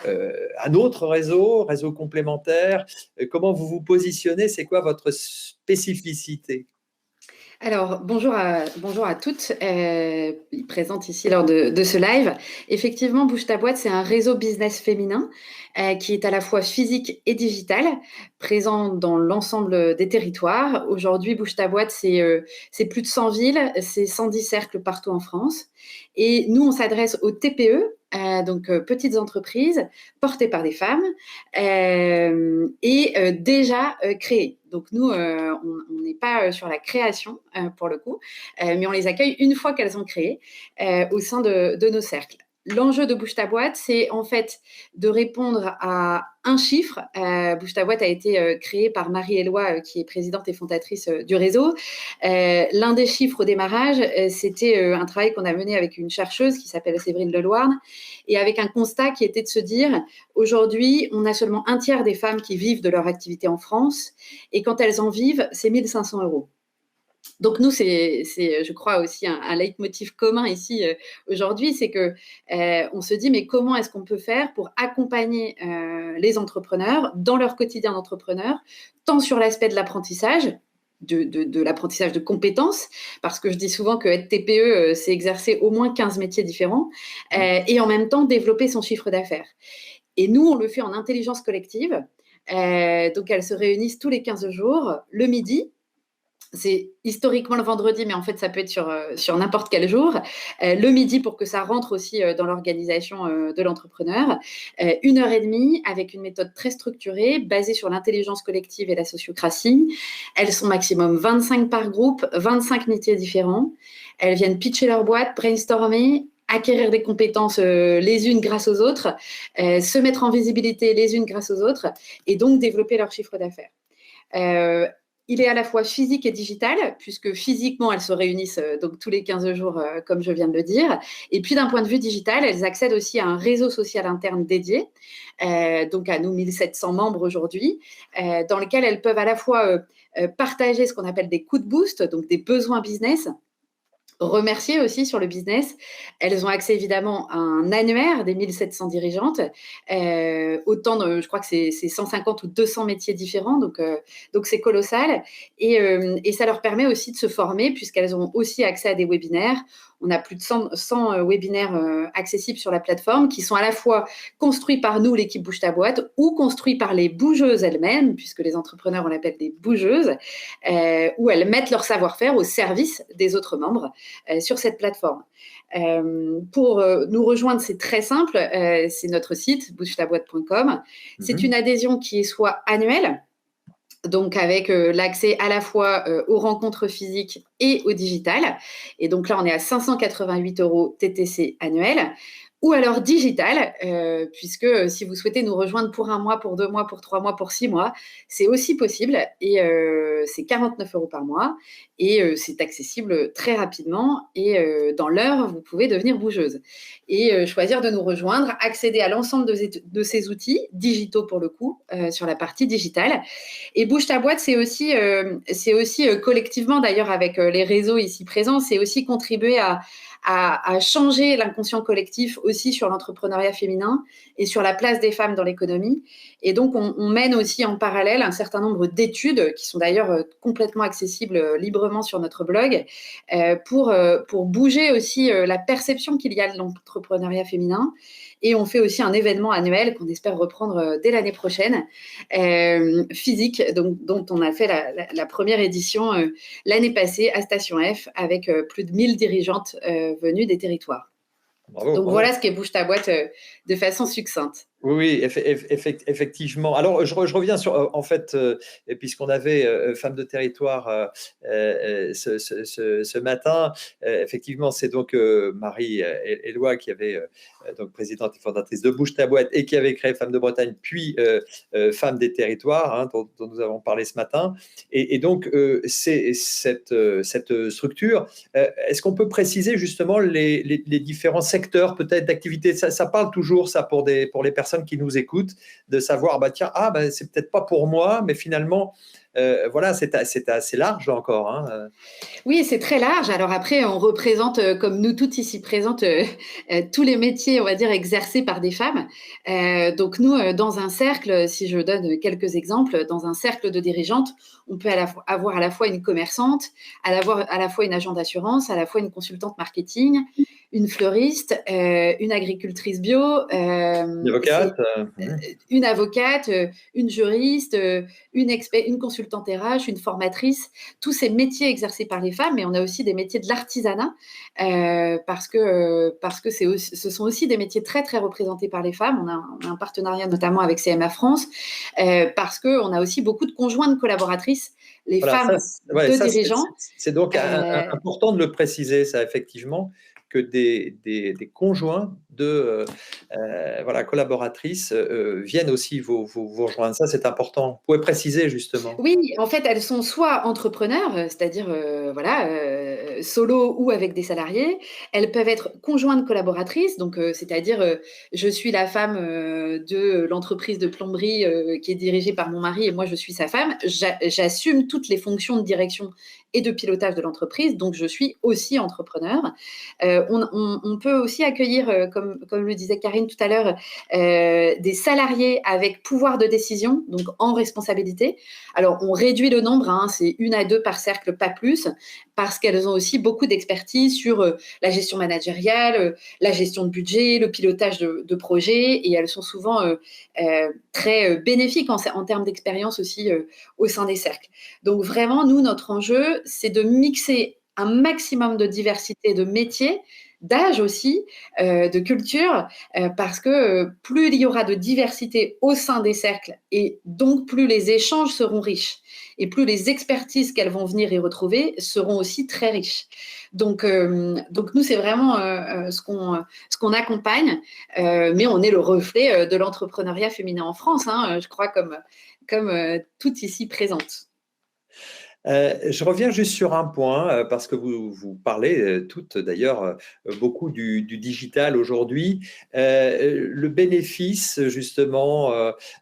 un autre réseau complémentaire. Comment vous vous positionnez? C'est quoi votre spécificité? Alors, bonjour à toutes présentes ici lors de ce live. Effectivement, Bouge ta boîte, c'est un réseau business féminin qui est à la fois physique et digital, présent dans l'ensemble des territoires. Aujourd'hui, Bouge ta boîte, c'est plus de 100 villes, c'est 110 cercles partout en France. Et nous, on s'adresse aux TPE, donc petites entreprises portées par des femmes et déjà créées. Donc nous, on n'est pas sur la création pour le coup, mais on les accueille une fois qu'elles ont créé au sein de nos cercles. L'enjeu de Bouge ta boîte, c'est en fait de répondre à un chiffre. Bouge ta boîte a été créé par Marie-Éloi, qui est présidente et fondatrice du réseau. L'un des chiffres au démarrage, c'était un travail qu'on a mené avec une chercheuse qui s'appelle Séverine Leloirne, et avec un constat qui était de se dire, aujourd'hui, on a seulement un tiers des femmes qui vivent de leur activité en France, et quand elles en vivent, c'est 1 500 €. Donc nous, c'est, je crois, aussi un leitmotiv commun ici aujourd'hui, c'est que on se dit, mais comment est-ce qu'on peut faire pour accompagner les entrepreneurs dans leur quotidien d'entrepreneur, tant sur l'aspect de l'apprentissage, de l'apprentissage de compétences, parce que je dis souvent que être TPE, c'est exercer au moins 15 métiers différents, et en même temps développer son chiffre d'affaires. Et nous, on le fait en intelligence collective. Donc elles se réunissent tous les 15 jours, le midi. C'est historiquement le vendredi, mais en fait, ça peut être sur n'importe quel jour. Le midi, pour que ça rentre aussi dans l'organisation de l'entrepreneur. 1h30 avec une méthode très structurée, basée sur l'intelligence collective et la sociocratie. Elles sont maximum 25 par groupe, 25 métiers différents. Elles viennent pitcher leur boîte, brainstormer, acquérir des compétences les unes grâce aux autres, se mettre en visibilité les unes grâce aux autres, et donc développer leur chiffre d'affaires. Il est à la fois physique et digital, puisque physiquement, elles se réunissent donc tous les 15 jours, comme je viens de le dire. Et puis, d'un point de vue digital, elles accèdent aussi à un réseau social interne dédié, donc à nous 1700 membres aujourd'hui, dans lequel elles peuvent à la fois partager ce qu'on appelle des coups de boost, donc des besoins business, remercier aussi sur le business. Elles ont accès évidemment à un annuaire des 1700 dirigeantes, autant de, je crois que c'est 150 ou 200 métiers différents, donc c'est colossal. Et ça leur permet aussi de se former, puisqu'elles ont aussi accès à des webinaires. On a plus de 100 webinaires accessibles sur la plateforme, qui sont à la fois construits par nous, l'équipe Bouge ta boîte, ou construits par les bougeuses elles-mêmes, puisque les entrepreneurs, on l'appelle des bougeuses, où elles mettent leur savoir-faire au service des autres membres sur cette plateforme. Pour nous rejoindre, c'est très simple, c'est notre site, bougetaboîte.com. C'est une adhésion qui est soit annuelle, donc avec l'accès à la fois aux rencontres physiques et au digital. Et donc là, on est à 588 € TTC annuel. Ou alors digital, puisque si vous souhaitez nous rejoindre pour 1 mois, pour 2 mois, pour 3 mois, pour 6 mois, c'est aussi possible. Et c'est 49 € par mois. Et c'est accessible très rapidement. Et dans l'heure, vous pouvez devenir bougeuse. Et choisir de nous rejoindre, accéder à l'ensemble de ces outils, digitaux pour le coup, sur la partie digitale. Et Bouge ta boîte, c'est aussi collectivement, d'ailleurs, avec les réseaux ici présents, c'est aussi contribuer à changer l'inconscient collectif aussi sur l'entrepreneuriat féminin et sur la place des femmes dans l'économie. Et donc, on mène aussi en parallèle un certain nombre d'études qui sont d'ailleurs complètement accessibles librement sur notre blog pour bouger aussi la perception qu'il y a de l'entrepreneuriat féminin Et on fait aussi un événement annuel qu'on espère reprendre dès l'année prochaine, physique, dont on a fait la première édition l'année passée à Station F avec plus de 1000 dirigeantes venues des territoires. Bravo, Donc bravo. voilà ce qu'est Bouge ta boîte de façon succincte. Oui, effectivement. Alors, je reviens sur, en fait, puisqu'on avait Femmes de territoire ce matin, effectivement, c'est donc Marie-Éloi qui avait, donc présidente et fondatrice de Bouge ta boîte et qui avait créé Femmes de Bretagne, puis Femmes des territoires, hein, dont nous avons parlé ce matin. Et donc, c'est cette structure. Est-ce qu'on peut préciser justement les différents secteurs peut-être d'activité? Ça parle toujours, ça, pour les personnes qui nous écoutent, de savoir, c'est peut-être pas pour moi, mais finalement, voilà, c'est assez large encore. Hein. Oui, c'est très large. Alors après, on représente, comme nous toutes ici présentes, tous les métiers, on va dire, exercés par des femmes. Donc nous, dans un cercle, si je donne quelques exemples, dans un cercle de dirigeantes, on peut avoir à la fois une commerçante, à la fois une agent d'assurance, à la fois une consultante marketing, une fleuriste, une agricultrice bio, une avocate, une juriste, une consultante RH, une formatrice, tous ces métiers exercés par les femmes, mais on a aussi des métiers de l'artisanat, parce que ce sont aussi des métiers très, très représentés par les femmes. On a un partenariat notamment avec CMA France, parce qu'on a aussi beaucoup de conjointes collaboratrices, les femmes dirigeants. C'est donc important de le préciser, ça, effectivement, que des conjoints de collaboratrices viennent aussi vous rejoindre. Ça, c'est important. Vous pouvez préciser, justement. Oui, en fait, elles sont soit entrepreneurs, c'est-à-dire solo ou avec des salariés. Elles peuvent être conjointes collaboratrices, donc c'est-à-dire je suis la femme de l'entreprise de plomberie qui est dirigée par mon mari et moi, je suis sa femme. J'assume toutes les fonctions de direction et de pilotage de l'entreprise, donc je suis aussi entrepreneur. On peut aussi accueillir, comme le disait Karine tout à l'heure, des salariés avec pouvoir de décision, donc en responsabilité. Alors, on réduit le nombre, hein, c'est 1 à 2 par cercle, pas plus, parce qu'elles ont aussi beaucoup d'expertise sur la gestion managériale, la gestion de budget, le pilotage de projets, et elles sont souvent très bénéfiques en termes d'expérience aussi au sein des cercles. Donc vraiment, nous, notre enjeu, c'est de mixer un maximum de diversité de métiers, d'âge aussi, de culture, parce que plus il y aura de diversité au sein des cercles et donc plus les échanges seront riches et plus les expertises qu'elles vont venir y retrouver seront aussi très riches. Donc nous, c'est vraiment ce qu'on accompagne, mais on est le reflet de l'entrepreneuriat féminin en France, hein, je crois, comme toutes ici présentes. Je reviens juste sur un point, parce que vous parlez toutes d'ailleurs beaucoup du digital aujourd'hui. Le bénéfice justement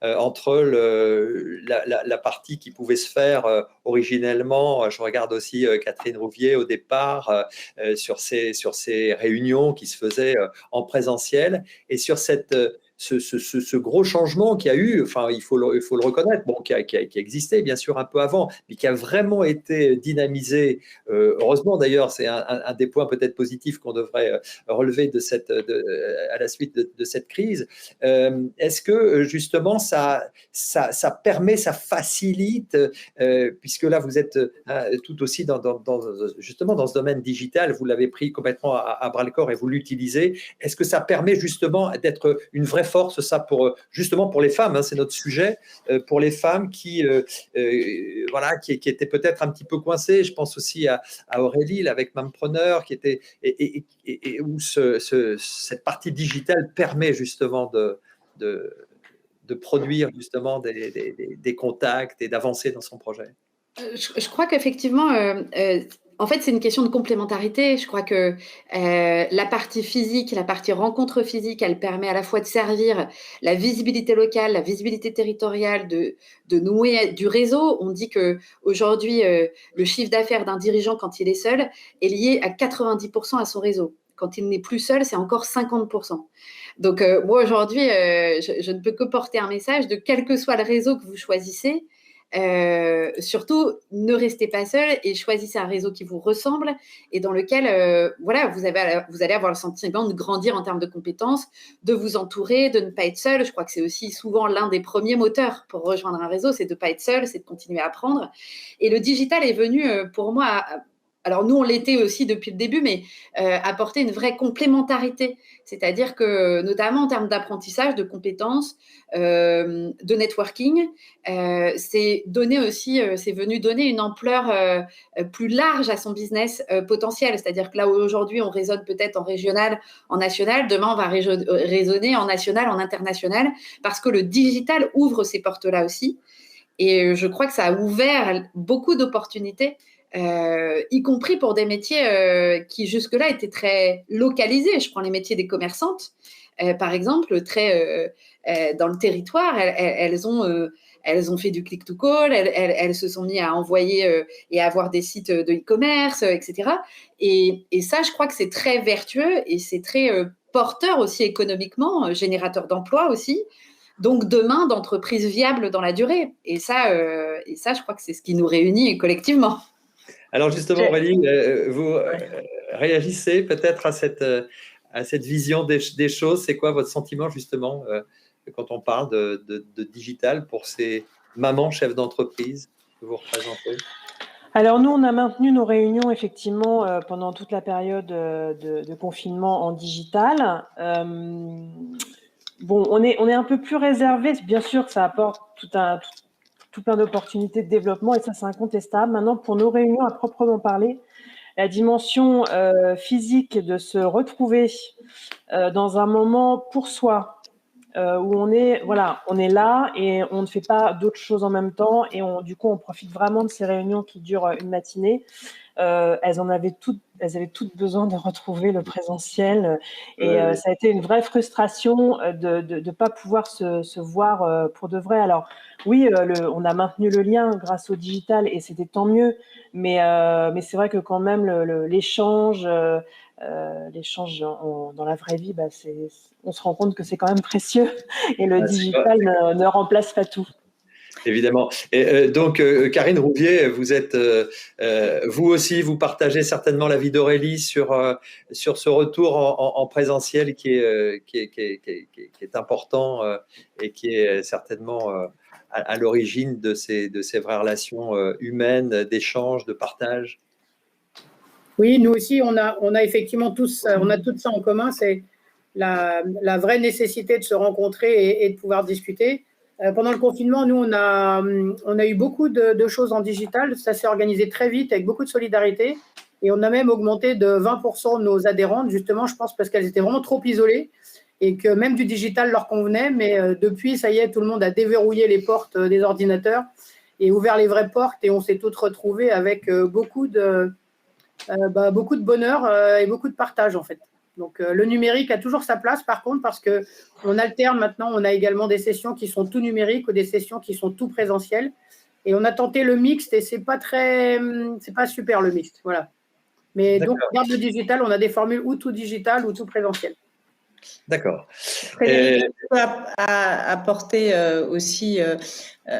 entre la partie qui pouvait se faire originellement, je regarde aussi Catherine Rouvier au départ, sur ces réunions qui se faisaient en présentiel, et sur ce gros changement qu'il y a eu, enfin, il faut le reconnaître, bon, qui existait bien sûr un peu avant, mais qui a vraiment été dynamisé. Heureusement d'ailleurs, c'est un des points peut-être positifs qu'on devrait relever à la suite de cette crise. Est-ce que justement ça permet, ça facilite, puisque là vous êtes tout aussi justement dans ce domaine digital, vous l'avez pris complètement à bras-le-corps et vous l'utilisez. Est-ce que ça permet justement d'être une vraie force, ça, justement pour les femmes, hein, c'est notre sujet, pour les femmes qui étaient peut-être un petit peu coincées. Je pense aussi à Aurélie avec Mampreneur, qui était et où cette partie digitale permet justement de produire justement des contacts et d'avancer dans son projet. Je crois qu'effectivement, en fait, c'est une question de complémentarité. Je crois que la partie physique, la partie rencontre physique, elle permet à la fois de servir la visibilité locale, la visibilité territoriale, de nouer du réseau. On dit qu'aujourd'hui, le chiffre d'affaires d'un dirigeant, quand il est seul, est lié à 90% à son réseau. Quand il n'est plus seul, c'est encore 50%. Donc, moi, aujourd'hui, je ne peux que porter un message de quel que soit le réseau que vous choisissez, surtout, ne restez pas seul et choisissez un réseau qui vous ressemble et dans lequel vous allez avoir le sentiment de grandir en termes de compétences, de vous entourer, de ne pas être seul. Je crois que c'est aussi souvent l'un des premiers moteurs pour rejoindre un réseau, c'est de ne pas être seul, c'est de continuer à apprendre. Et le digital est venu pour moi alors nous, on l'était aussi depuis le début, mais apporter une vraie complémentarité. C'est-à-dire que, notamment en termes d'apprentissage, de compétences, de networking, c'est venu donner une ampleur plus large à son business potentiel. C'est-à-dire que là, aujourd'hui, on raisonne peut-être en régional, en national. Demain, on va raisonner en national, en international, parce que le digital ouvre ces portes-là aussi. Et je crois que ça a ouvert beaucoup d'opportunités, y compris pour des métiers qui jusque-là étaient très localisés. Je prends les métiers des commerçantes, par exemple, très dans le territoire. Elles ont fait du click-to-call, elles se sont mises à envoyer et à avoir des sites de e-commerce, etc. Et ça, je crois que c'est très vertueux et c'est très porteur aussi économiquement, générateur d'emplois aussi. Donc, demain, d'entreprises viables dans la durée. Et ça, je crois que c'est ce qui nous réunit collectivement. Alors justement, Aurélie, vous réagissez peut-être à cette vision des choses. C'est quoi votre sentiment justement quand on parle de digital pour ces mamans chefs d'entreprise que vous représentez? Alors nous, on a maintenu nos réunions effectivement pendant toute la période de confinement en digital. Bon, on est un peu plus réservé. Bien sûr que ça apporte tout plein d'opportunités de développement et ça, c'est incontestable. Maintenant, pour nos réunions à proprement parler, la dimension physique de se retrouver dans un moment pour soi, où on est là et on ne fait pas d'autres choses en même temps et du coup, on profite vraiment de ces réunions qui durent une matinée. Elles avaient toutes besoin de retrouver le présentiel et ça a été une vraie frustration de ne pas pouvoir se voir pour de vrai. Alors oui, on a maintenu le lien grâce au digital et c'était tant mieux, mais c'est vrai que quand même l'échange dans la vraie vie, on se rend compte que c'est quand même précieux et le digital ne remplace pas tout. Évidemment. Et donc, Karine Rouvier, vous aussi, vous partagez certainement l'avis d'Aurélie sur ce retour en présentiel qui est important et qui est certainement à l'origine de ces vraies relations humaines, d'échange, de partage. Oui, nous aussi, on a effectivement tout ça en commun, c'est la vraie nécessité de se rencontrer et de pouvoir discuter. Pendant le confinement, nous, on a eu beaucoup de choses en digital. Ça s'est organisé très vite avec beaucoup de solidarité. Et on a même augmenté de 20% nos adhérentes, justement, je pense, parce qu'elles étaient vraiment trop isolées et que même du digital leur convenait. Mais depuis, ça y est, tout le monde a déverrouillé les portes des ordinateurs et ouvert les vraies portes. Et on s'est toutes retrouvées avec beaucoup de bonheur et beaucoup de partage, en fait. Donc, le numérique a toujours sa place, par contre, parce qu'on alterne maintenant. On a également des sessions qui sont tout numériques ou des sessions qui sont tout présentielles. Et on a tenté le mixte et c'est pas super le mixte. Voilà. Mais donc, on regarde le digital, on a des formules ou tout digital ou tout présentiel. D'accord. Frédéric, je peux apporter aussi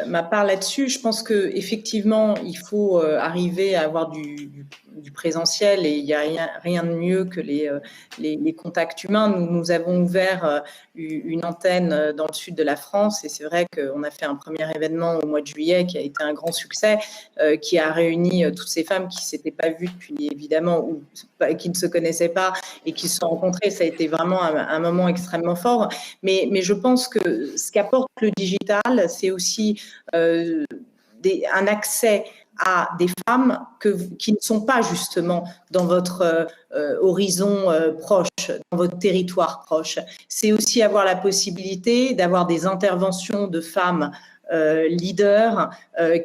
ma part là-dessus. Je pense qu'effectivement, il faut arriver à avoir du présentiel et il n'y a rien de mieux que les contacts humains. Nous avons ouvert une antenne dans le sud de la France et c'est vrai qu'on a fait un premier événement au mois de juillet qui a été un grand succès, qui a réuni toutes ces femmes qui ne s'étaient pas vues depuis, évidemment, ou qui ne se connaissaient pas et qui se sont rencontrées. Ça a été vraiment un moment extrêmement fort. Mais je pense que ce qu'apporte le digital, c'est aussi un accès à des femmes qui ne sont pas justement dans votre horizon proche, dans votre territoire proche. C'est aussi avoir la possibilité d'avoir des interventions de femmes leaders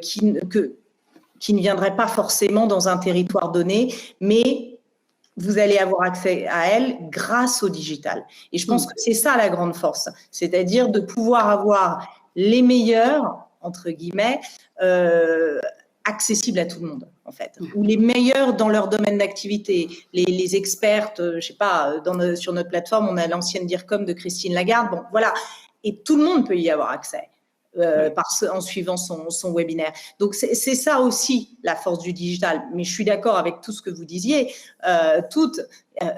qui ne viendraient pas forcément dans un territoire donné, mais vous allez avoir accès à elles grâce au digital. Et je pense que c'est ça la grande force, c'est-à-dire de pouvoir avoir les meilleurs, entre guillemets, accessibles à tout le monde, en fait, ou les meilleurs dans leur domaine d'activité, les expertes, je sais pas, sur notre plateforme, on a l'ancienne DIRCOM de Christine Lagarde, bon, voilà, et tout le monde peut y avoir accès. en suivant son webinaire. Donc, c'est ça aussi la force du digital. Mais je suis d'accord avec tout ce que vous disiez.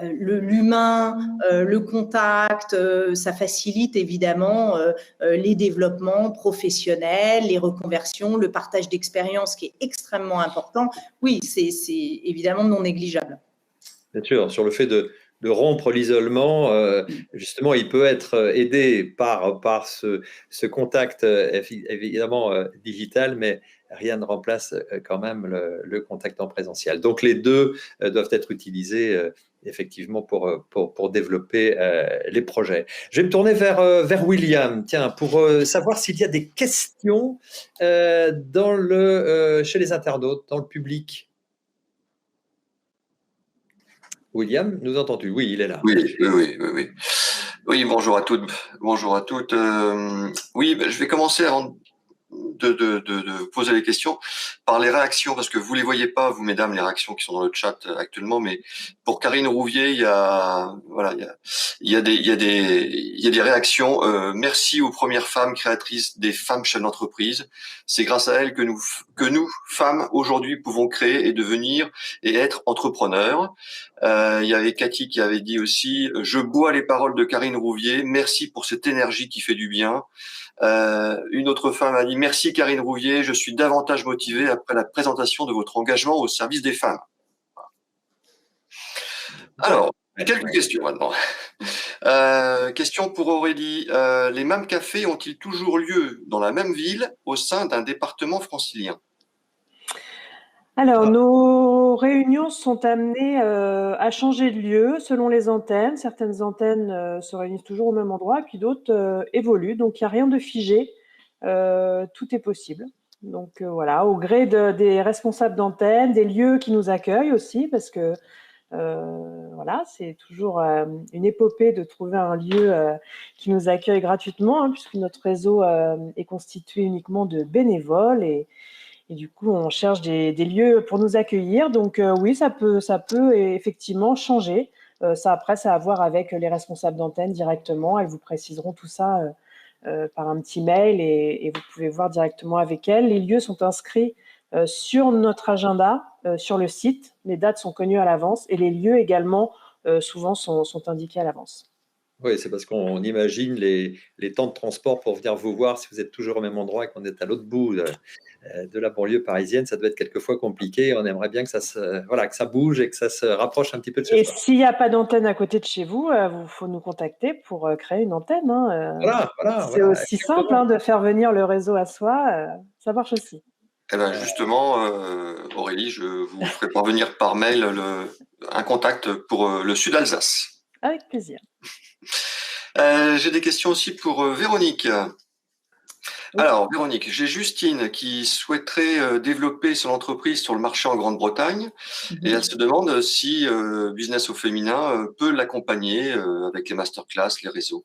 L'humain, le contact, ça facilite évidemment les développements professionnels, les reconversions, le partage d'expériences qui est extrêmement important. Oui, c'est évidemment non négligeable. Bien sûr, sur le fait de rompre l'isolement, justement, il peut être aidé par ce contact évidemment digital, mais rien ne remplace quand même le contact en présentiel. Donc, les deux doivent être utilisés effectivement pour développer les projets. Je vais me tourner vers William, tiens, pour savoir s'il y a des questions chez les internautes, dans le public. William, nous entends-tu? Oui, il est là. Oui. Oui, bonjour à toutes. Bonjour à toutes. Oui, je vais commencer avant de poser les questions par les réactions, parce que vous les voyez pas, vous mesdames, les réactions qui sont dans le chat actuellement, mais pour Karine Rouvier, il y a des réactions. Merci aux premières femmes créatrices des femmes chefs d'entreprise. C'est grâce à elles que nous femmes aujourd'hui pouvons créer et devenir et être entrepreneurs. Il y avait Cathy qui avait dit aussi, je bois les paroles de Karine Rouvier. Merci pour cette énergie qui fait du bien. Une autre femme a dit « Merci Karine Rouvier, je suis davantage motivée après la présentation de votre engagement au service des femmes. » Alors, quelques questions maintenant. Question pour Aurélie. Les mêmes cafés ont-ils toujours lieu dans la même ville au sein d'un département francilien? Alors, nos réunions sont amenées à changer de lieu selon les antennes. Certaines antennes se réunissent toujours au même endroit, puis d'autres évoluent. Donc, il n'y a rien de figé. Tout est possible. Donc, voilà, au gré des responsables d'antenne, des lieux qui nous accueillent aussi, parce que voilà, c'est toujours une épopée de trouver un lieu qui nous accueille gratuitement, hein, puisque notre réseau est constitué uniquement de bénévoles et du coup, on cherche des lieux pour nous accueillir. Donc, oui, ça peut effectivement changer. Ça, après, ça a à voir avec les responsables d'antenne directement. Elles vous préciseront tout ça par un petit mail et vous pouvez voir directement avec elles. Les lieux sont inscrits sur notre agenda, sur le site. Les dates sont connues à l'avance et les lieux également, souvent, sont indiqués à l'avance. Oui, c'est parce qu'on imagine les temps de transport pour venir vous voir si vous êtes toujours au même endroit et qu'on est à l'autre bout de la banlieue parisienne. Ça doit être quelquefois compliqué. On aimerait bien que ça bouge et que ça se rapproche un petit peu de chez soi. Et s'il n'y a pas d'antenne à côté de chez vous, il faut nous contacter pour créer une antenne. C'est aussi simple de faire venir le réseau à soi. Ça marche aussi. Eh ben justement, Aurélie, je vous ferai parvenir par mail un contact pour le Sud Alsace. Avec plaisir. J'ai des questions aussi pour Véronique. Oui. Alors, Véronique, j'ai Justine qui souhaiterait développer son entreprise sur le marché en Grande-Bretagne et elle se demande si Business au féminin peut l'accompagner avec les masterclass, les réseaux.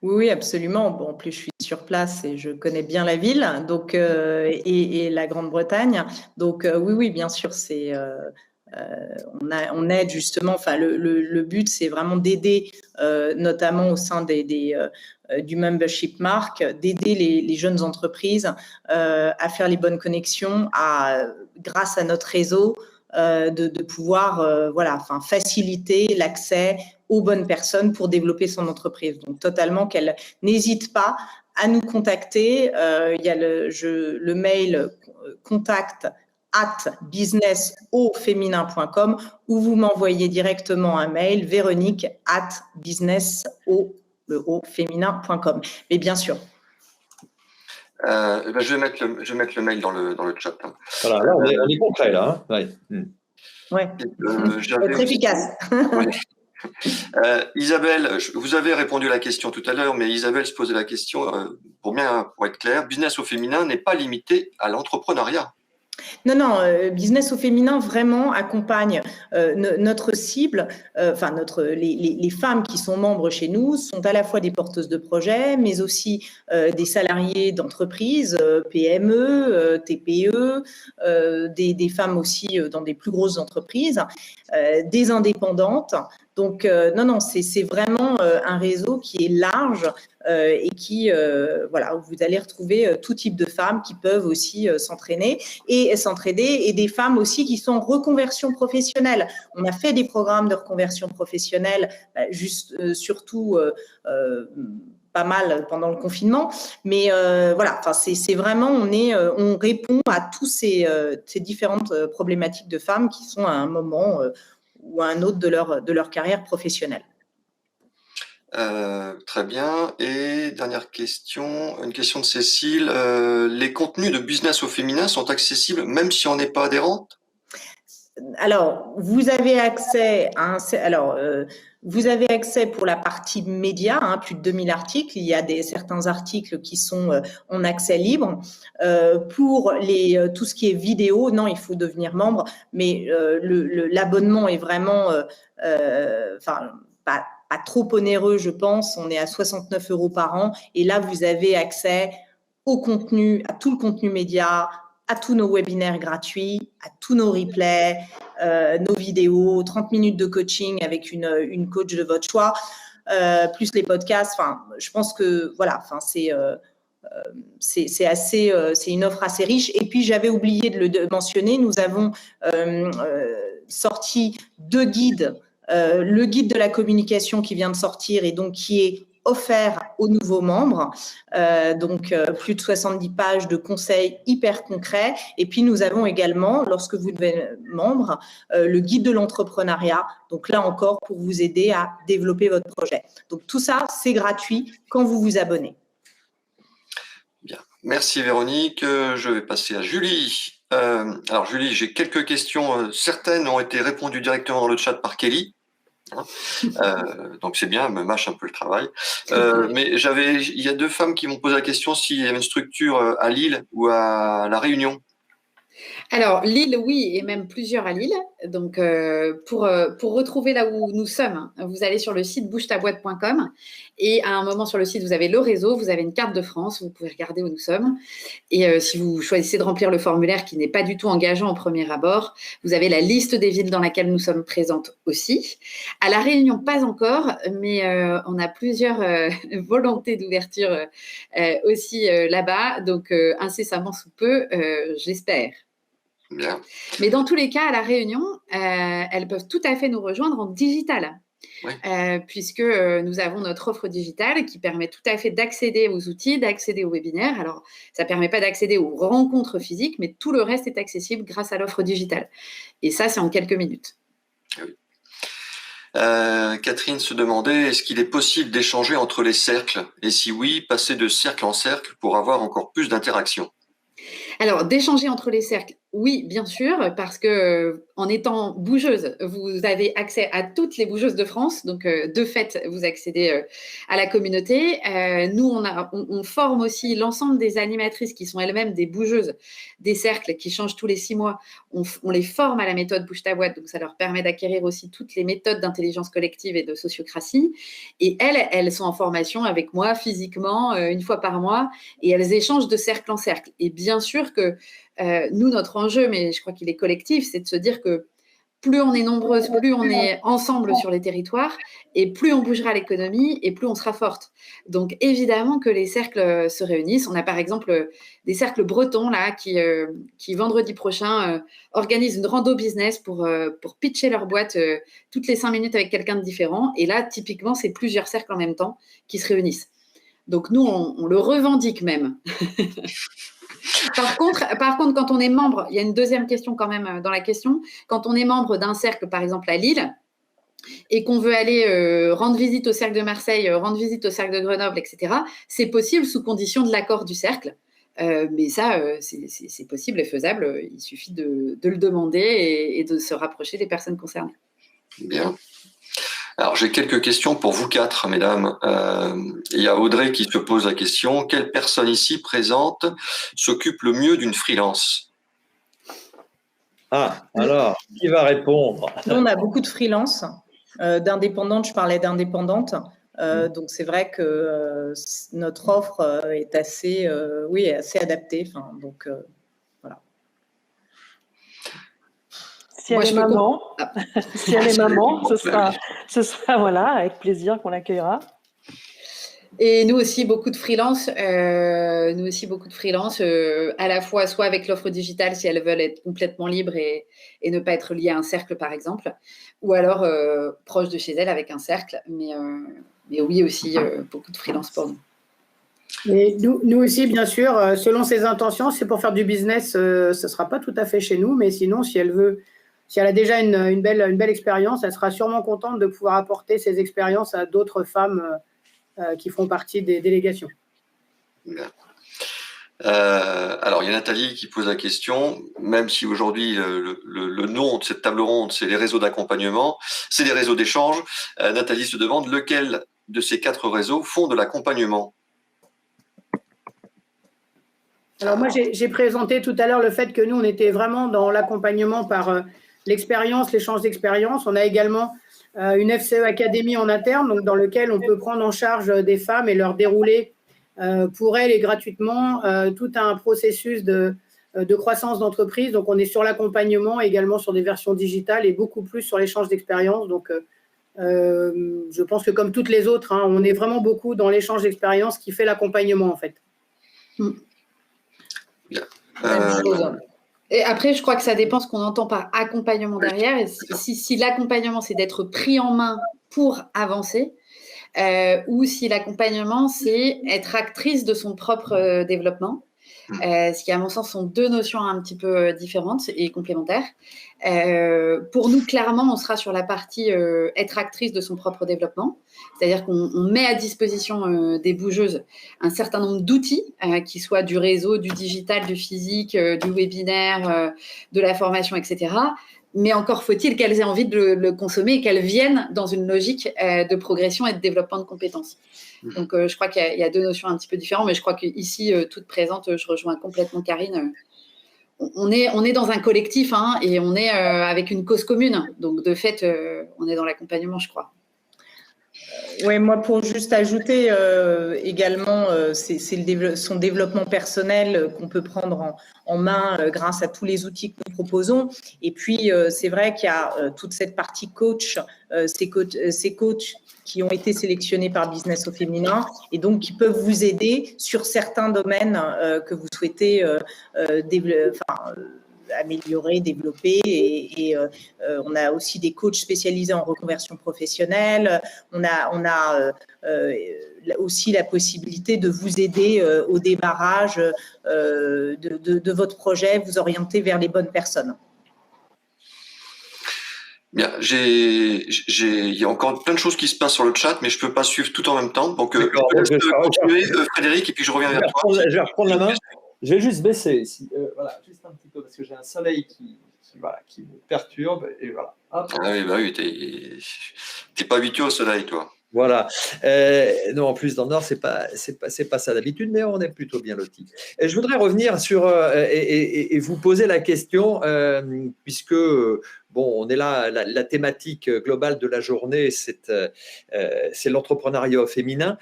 Oui, absolument. Bon, en plus, je suis sur place et je connais bien la ville donc, et la Grande-Bretagne. Donc, oui, bien sûr, c'est… on aide justement, enfin le but c'est vraiment d'aider notamment au sein du membership mark, d'aider les jeunes entreprises à faire les bonnes connexions, grâce à notre réseau, de pouvoir faciliter l'accès aux bonnes personnes pour développer son entreprise. Donc totalement qu'elle n'hésite pas à nous contacter. Il y a le mail contact @businessauféminin.com ou vous m'envoyez directement un mail véronique@businessauféminin.com. Mais bien sûr. Je vais mettre le mail dans le chat. Voilà, là, on est concret là. Ouais. Être efficace. Ouais. Isabelle, vous avez répondu à la question tout à l'heure, mais Isabelle se posait la question, pour être clair, Business au féminin n'est pas limité à l'entrepreneuriat. Non, Business au féminin vraiment accompagne notre cible, les femmes qui sont membres chez nous sont à la fois des porteuses de projets, mais aussi des salariés d'entreprises, PME, TPE, des femmes aussi dans des plus grosses entreprises, des indépendantes Donc, non, c'est vraiment un réseau qui est large et qui, voilà, où vous allez retrouver tout type de femmes qui peuvent aussi s'entraider et des femmes aussi qui sont en reconversion professionnelle. On a fait des programmes de reconversion professionnelle, surtout pas mal pendant le confinement, mais voilà, enfin c'est vraiment on répond à tous ces différentes problématiques de femmes qui sont à un moment ou à un autre de leur carrière professionnelle. Très bien. Et dernière question, une question de Cécile. Les contenus de business au féminin sont accessibles même si on n'est pas adhérente? Alors, vous avez accès à vous avez accès pour la partie média, plus de 2000 articles. Il y a certains articles qui sont en accès libre. Pour tout ce qui est vidéo, non, il faut devenir membre, mais l'abonnement est vraiment, pas trop onéreux, je pense. On est à 69 € par an. Et là, vous avez accès au contenu, à tout le contenu média, à tous nos webinaires gratuits, à tous nos replays, nos vidéos, 30 minutes de coaching avec une coach de votre choix, plus les podcasts. Enfin, je pense que voilà, enfin, c'est une offre assez riche. Et puis, j'avais oublié de le mentionner, nous avons sorti 2 guides. Le guide de la communication qui vient de sortir et donc qui est offert aux nouveaux membres, plus de 70 pages de conseils hyper concrets. Et puis, nous avons également, lorsque vous devenez membre, le guide de l'entrepreneuriat. Donc là encore, pour vous aider à développer votre projet. Donc tout ça, c'est gratuit quand vous vous abonnez. Bien. Merci Véronique. Je vais passer à Julie. Alors Julie, j'ai quelques questions. Certaines ont été répondues directement dans le chat par Kelly. Donc c'est bien, elle me mâche un peu le travail. Mais il y a 2 femmes qui m'ont posé la question s'il y avait une structure à Lille ou à La Réunion. Alors, Lille, oui, et même plusieurs à Lille. Donc, pour retrouver là où nous sommes, vous allez sur le site bougetaboîte.com et à un moment sur le site, vous avez le réseau, vous avez une carte de France, vous pouvez regarder où nous sommes. Et si vous choisissez de remplir le formulaire qui n'est pas du tout engageant au premier abord, vous avez la liste des villes dans laquelle nous sommes présentes aussi. À La Réunion, pas encore, mais on a plusieurs volontés d'ouverture aussi là-bas. Donc, incessamment sous peu, j'espère. Bien. Mais dans tous les cas, à La Réunion, elles peuvent tout à fait nous rejoindre en digital, oui. Puisque nous avons notre offre digitale qui permet tout à fait d'accéder aux outils, d'accéder aux webinaires. Alors, ça ne permet pas d'accéder aux rencontres physiques, mais tout le reste est accessible grâce à l'offre digitale. Et ça, c'est en quelques minutes. Oui. Catherine se demandait, est-ce qu'il est possible d'échanger entre les cercles? Et si oui, passer de cercle en cercle pour avoir encore plus d'interaction? Alors, d'échanger entre les cercles, oui, bien sûr, parce que en étant bougeuse, vous avez accès à toutes les bougeuses de France. Donc, de fait, vous accédez à la communauté. Nous, on forme aussi l'ensemble des animatrices qui sont elles-mêmes des bougeuses, des cercles qui changent tous les 6 mois. On les forme à la méthode Bouge ta boîte. Donc, ça leur permet d'acquérir aussi toutes les méthodes d'intelligence collective et de sociocratie. Et elles sont en formation avec moi physiquement une fois par mois et elles échangent de cercle en cercle. Et bien sûr que nous, notre enjeu, mais je crois qu'il est collectif, c'est de se dire que plus on est nombreuses, plus on est ensemble sur les territoires et plus on bougera l'économie et plus on sera forte. Donc, évidemment que les cercles se réunissent. On a par exemple des cercles bretons là qui vendredi prochain organisent une rando business pour pitcher leur boîte toutes les 5 minutes avec quelqu'un de différent. Et là, typiquement, c'est plusieurs cercles en même temps qui se réunissent. Donc, nous, on le revendique même. Par contre, quand on est membre, il y a une deuxième question quand même dans la question. Quand on est membre d'un cercle, par exemple à Lille, et qu'on veut aller rendre visite au cercle de Marseille, rendre visite au cercle de Grenoble, etc., c'est possible sous condition de l'accord du cercle. Mais ça, c'est possible et faisable. Il suffit de le demander et de se rapprocher des personnes concernées. Bien. Alors, j'ai quelques questions pour vous 4, mesdames. Il y a Audrey qui se pose la question. Quelle personne ici présente s'occupe le mieux d'une freelance? Ah, alors, qui va répondre? Nous, on a beaucoup de freelance, d'indépendantes. Je parlais d'indépendantes. Donc, c'est vrai que notre offre est assez adaptée. Enfin, donc, voilà. Si elle est maman, si elle est maman, ce sera voilà, avec plaisir qu'on l'accueillera. Et nous aussi, beaucoup de freelance, à la fois soit avec l'offre digitale si elles veulent être complètement libres et ne pas être liées à un cercle, par exemple, ou alors proche de chez elles avec un cercle. Mais oui, aussi, beaucoup de freelance pour nous. Et nous aussi, bien sûr, selon ses intentions, c'est pour faire du business, ce ne sera pas tout à fait chez nous, mais sinon, si elle a déjà une belle expérience, elle sera sûrement contente de pouvoir apporter ses expériences à d'autres femmes qui font partie des délégations. Bien. Alors, il y a Nathalie qui pose la question, même si aujourd'hui le nom de cette table ronde, c'est les réseaux d'accompagnement, c'est des réseaux d'échange. Nathalie se demande lequel de ces 4 réseaux font de l'accompagnement. Alors moi, j'ai présenté tout à l'heure le fait que nous, on était vraiment dans l'accompagnement par l'expérience, l'échange d'expérience. On a également une FCE Academy en interne, donc dans lequel on peut prendre en charge des femmes et leur dérouler pour elles et gratuitement tout un processus de croissance d'entreprise. Donc, on est sur l'accompagnement, également sur des versions digitales et beaucoup plus sur l'échange d'expérience. Donc, je pense que comme toutes les autres, on est vraiment beaucoup dans l'échange d'expérience qui fait l'accompagnement, en fait. Bien. Et après, je crois que ça dépend ce qu'on entend par accompagnement derrière. Et si l'accompagnement, c'est d'être pris en main pour avancer, ou si l'accompagnement, c'est être actrice de son propre développement, ce qui, à mon sens, sont 2 notions un petit peu différentes et complémentaires. Pour nous, clairement, on sera sur la partie être actrice de son propre développement, c'est-à-dire qu'on met à disposition des bougeuses un certain nombre d'outils, qui soient du réseau, du digital, du physique, du webinaire, de la formation, etc. Mais encore faut-il qu'elles aient envie de le consommer et qu'elles viennent dans une logique de progression et de développement de compétences. Donc, je crois qu'il y a 2 notions un petit peu différentes, mais je crois qu'ici, toute présente, je rejoins complètement Karine. On est dans un collectif et on est avec une cause commune. Donc, de fait, on est dans l'accompagnement, je crois. Oui, moi, pour juste ajouter également, c'est son développement personnel qu'on peut prendre en main grâce à tous les outils que nous proposons. Et puis, c'est vrai qu'il y a toute cette partie coach, ces coachs qui ont été sélectionnés par Business au féminin et donc qui peuvent vous aider sur certains domaines que vous souhaitez améliorer, développer et on a aussi des coachs spécialisés en reconversion professionnelle. On a aussi la possibilité de vous aider au démarrage de votre projet, vous orienter vers les bonnes personnes. Bien, il y a encore plein de choses qui se passent sur le chat, mais je peux pas suivre tout en même temps. Donc, je vais continuer, Frédéric, et puis je reviens vers toi. Je vais reprendre la main. Je vais juste baisser ici. Voilà, juste un petit peu, parce que j'ai un soleil qui me perturbe. Et voilà. Hop. Ah oui, t'es pas habitué au soleil, toi. Voilà. Non, en plus, dans le Nord, c'est pas ça d'habitude, mais on est plutôt bien lotis. Je voudrais revenir sur et vous poser la question, puisque on est là, la thématique globale de la journée, c'est l'entrepreneuriat au féminin.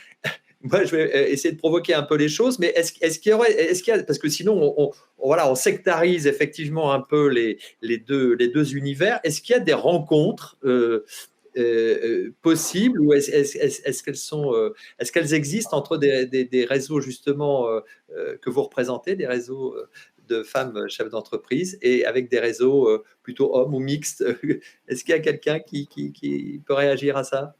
Moi, je vais essayer de provoquer un peu les choses, mais est-ce qu'il y a, parce que sinon, on sectarise effectivement un peu les deux univers. Est-ce qu'il y a des rencontres possibles ou est-ce qu'elles existent entre des réseaux justement que vous représentez, des réseaux de femmes chefs d'entreprise et avec des réseaux plutôt hommes ou mixtes? Est-ce qu'il y a quelqu'un qui peut réagir à ça?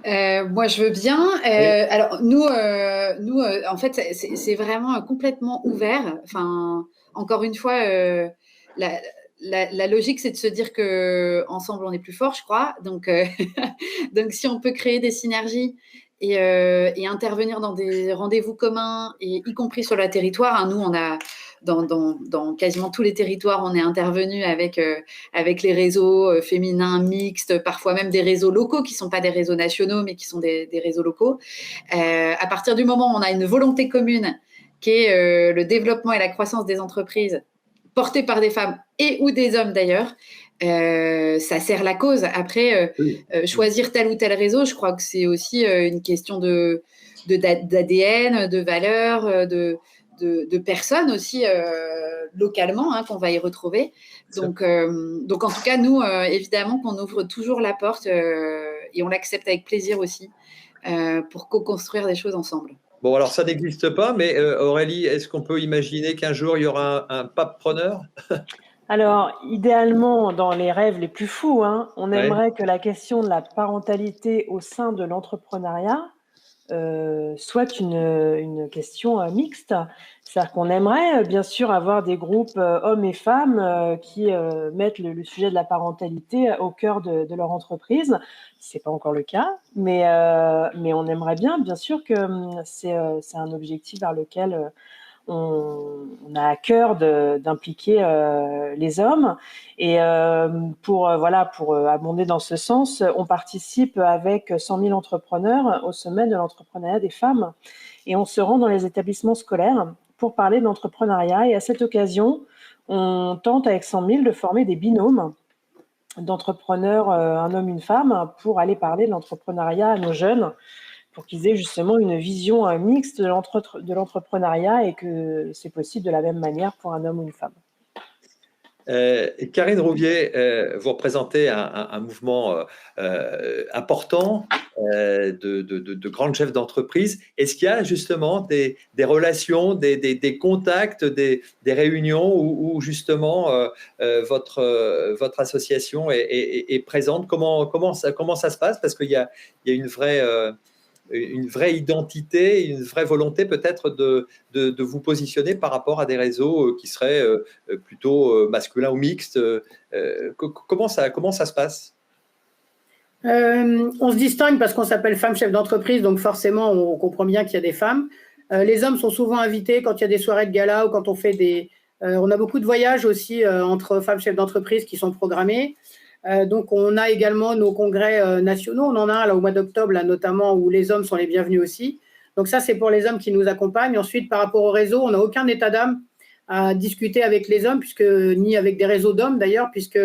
Moi, je veux bien. Oui. Alors, nous, en fait, c'est vraiment complètement ouvert. Enfin, encore une fois, la logique, c'est de se dire que ensemble, on est plus fort, je crois. Donc, donc, si on peut créer des synergies et intervenir dans des rendez-vous communs, et y compris sur le territoire, nous, on a dans quasiment tous les territoires, on est intervenu avec les réseaux féminins mixtes, parfois même des réseaux locaux qui ne sont pas des réseaux nationaux, mais qui sont des réseaux locaux. À partir du moment où on a une volonté commune qui est le développement et la croissance des entreprises portées par des femmes et ou des hommes d'ailleurs, ça sert la cause. Après, choisir tel ou tel réseau, je crois que c'est aussi une question d'ADN, de valeurs, de de personnes aussi localement qu'on va y retrouver. Donc en tout cas, nous, évidemment qu'on ouvre toujours la porte et on l'accepte avec plaisir aussi pour co-construire des choses ensemble. Bon, alors ça n'existe pas, mais Aurélie, est-ce qu'on peut imaginer qu'un jour, il y aura un papepreneur ? Alors, idéalement, dans les rêves les plus fous, on aimerait que la question de la parentalité au sein de l'entrepreneuriat soit une question mixte. C'est-à-dire qu'on aimerait bien sûr avoir des groupes hommes et femmes qui mettent le sujet de la parentalité au cœur de leur entreprise. C'est pas encore le cas, mais on aimerait bien sûr que c'est un objectif vers lequel on a à cœur d'impliquer les hommes. Et pour abonder dans ce sens, on participe avec 100 000 entrepreneurs au sommet de l'entrepreneuriat des femmes. Et on se rend dans les établissements scolaires pour parler de l'entrepreneuriat. Et à cette occasion, on tente avec 100 000 de former des binômes d'entrepreneurs, un homme, une femme, pour aller parler de l'entrepreneuriat à nos jeunes, pour qu'ils aient justement une vision mixte de l'entrepreneuriat et que c'est possible de la même manière pour un homme ou une femme. Karine Rouvier, vous représentez un mouvement important de grands chefs d'entreprise. Est-ce qu'il y a justement des relations, des contacts, des réunions où justement votre association est présente ? Comment ça se passe ? Parce qu'il y a une vraie identité, une vraie volonté peut-être de vous positionner par rapport à des réseaux qui seraient plutôt masculins ou mixtes. Comment ça se passe ? On se distingue parce qu'on s'appelle femmes chefs d'entreprise, donc forcément on comprend bien qu'il y a des femmes. Les hommes sont souvent invités quand il y a des soirées de gala ou quand on fait on a beaucoup de voyages aussi entre femmes chefs d'entreprise qui sont programmés. Donc, on a également nos congrès nationaux. On en a un là, au mois d'octobre, là, notamment, où les hommes sont les bienvenus aussi. Donc, ça, c'est pour les hommes qui nous accompagnent. Ensuite, par rapport au réseau, on n'a aucun état d'âme à discuter avec les hommes, ni avec des réseaux d'hommes d'ailleurs, puisque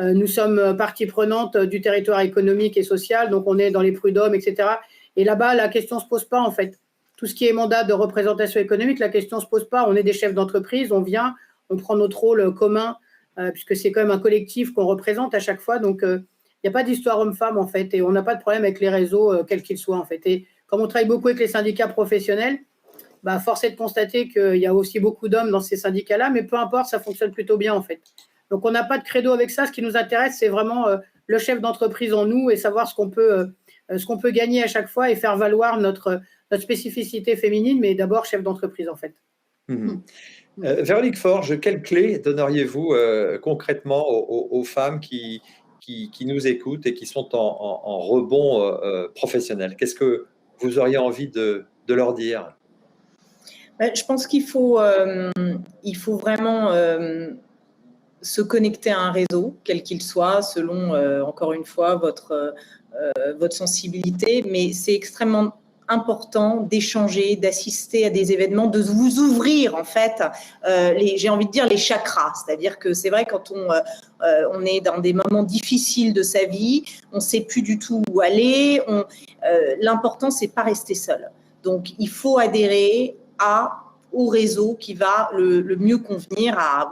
nous sommes partie prenante du territoire économique et social. Donc, on est dans les prud'hommes, etc. Et là-bas, la question ne se pose pas, en fait. Tout ce qui est mandat de représentation économique, la question ne se pose pas. On est des chefs d'entreprise, on vient, on prend notre rôle commun, puisque c'est quand même un collectif qu'on représente à chaque fois. Donc, il n'y a pas d'histoire homme-femme, en fait, et on n'a pas de problème avec les réseaux, quels qu'ils soient, en fait. Et comme on travaille beaucoup avec les syndicats professionnels, force est de constater qu'il y a aussi beaucoup d'hommes dans ces syndicats-là, mais peu importe, ça fonctionne plutôt bien, en fait. Donc, on n'a pas de credo avec ça. Ce qui nous intéresse, c'est vraiment le chef d'entreprise en nous et savoir ce qu'on peut gagner à chaque fois et faire valoir notre spécificité féminine, mais d'abord chef d'entreprise, en fait. Véronique Forge, quelle clé donneriez-vous concrètement aux femmes qui nous écoutent et qui sont en rebond professionnel ? Qu'est-ce que vous auriez envie de leur dire ? Je pense qu'il faut vraiment se connecter à un réseau, quel qu'il soit, selon, encore une fois, votre sensibilité. Mais c'est extrêmement important d'échanger, d'assister à des événements, de vous ouvrir en fait, j'ai envie de dire les chakras. C'est-à-dire que c'est vrai quand on est dans des moments difficiles de sa vie, on ne sait plus du tout où aller. L'important, c'est pas rester seul. Donc, il faut adhérer au réseau qui va le mieux convenir à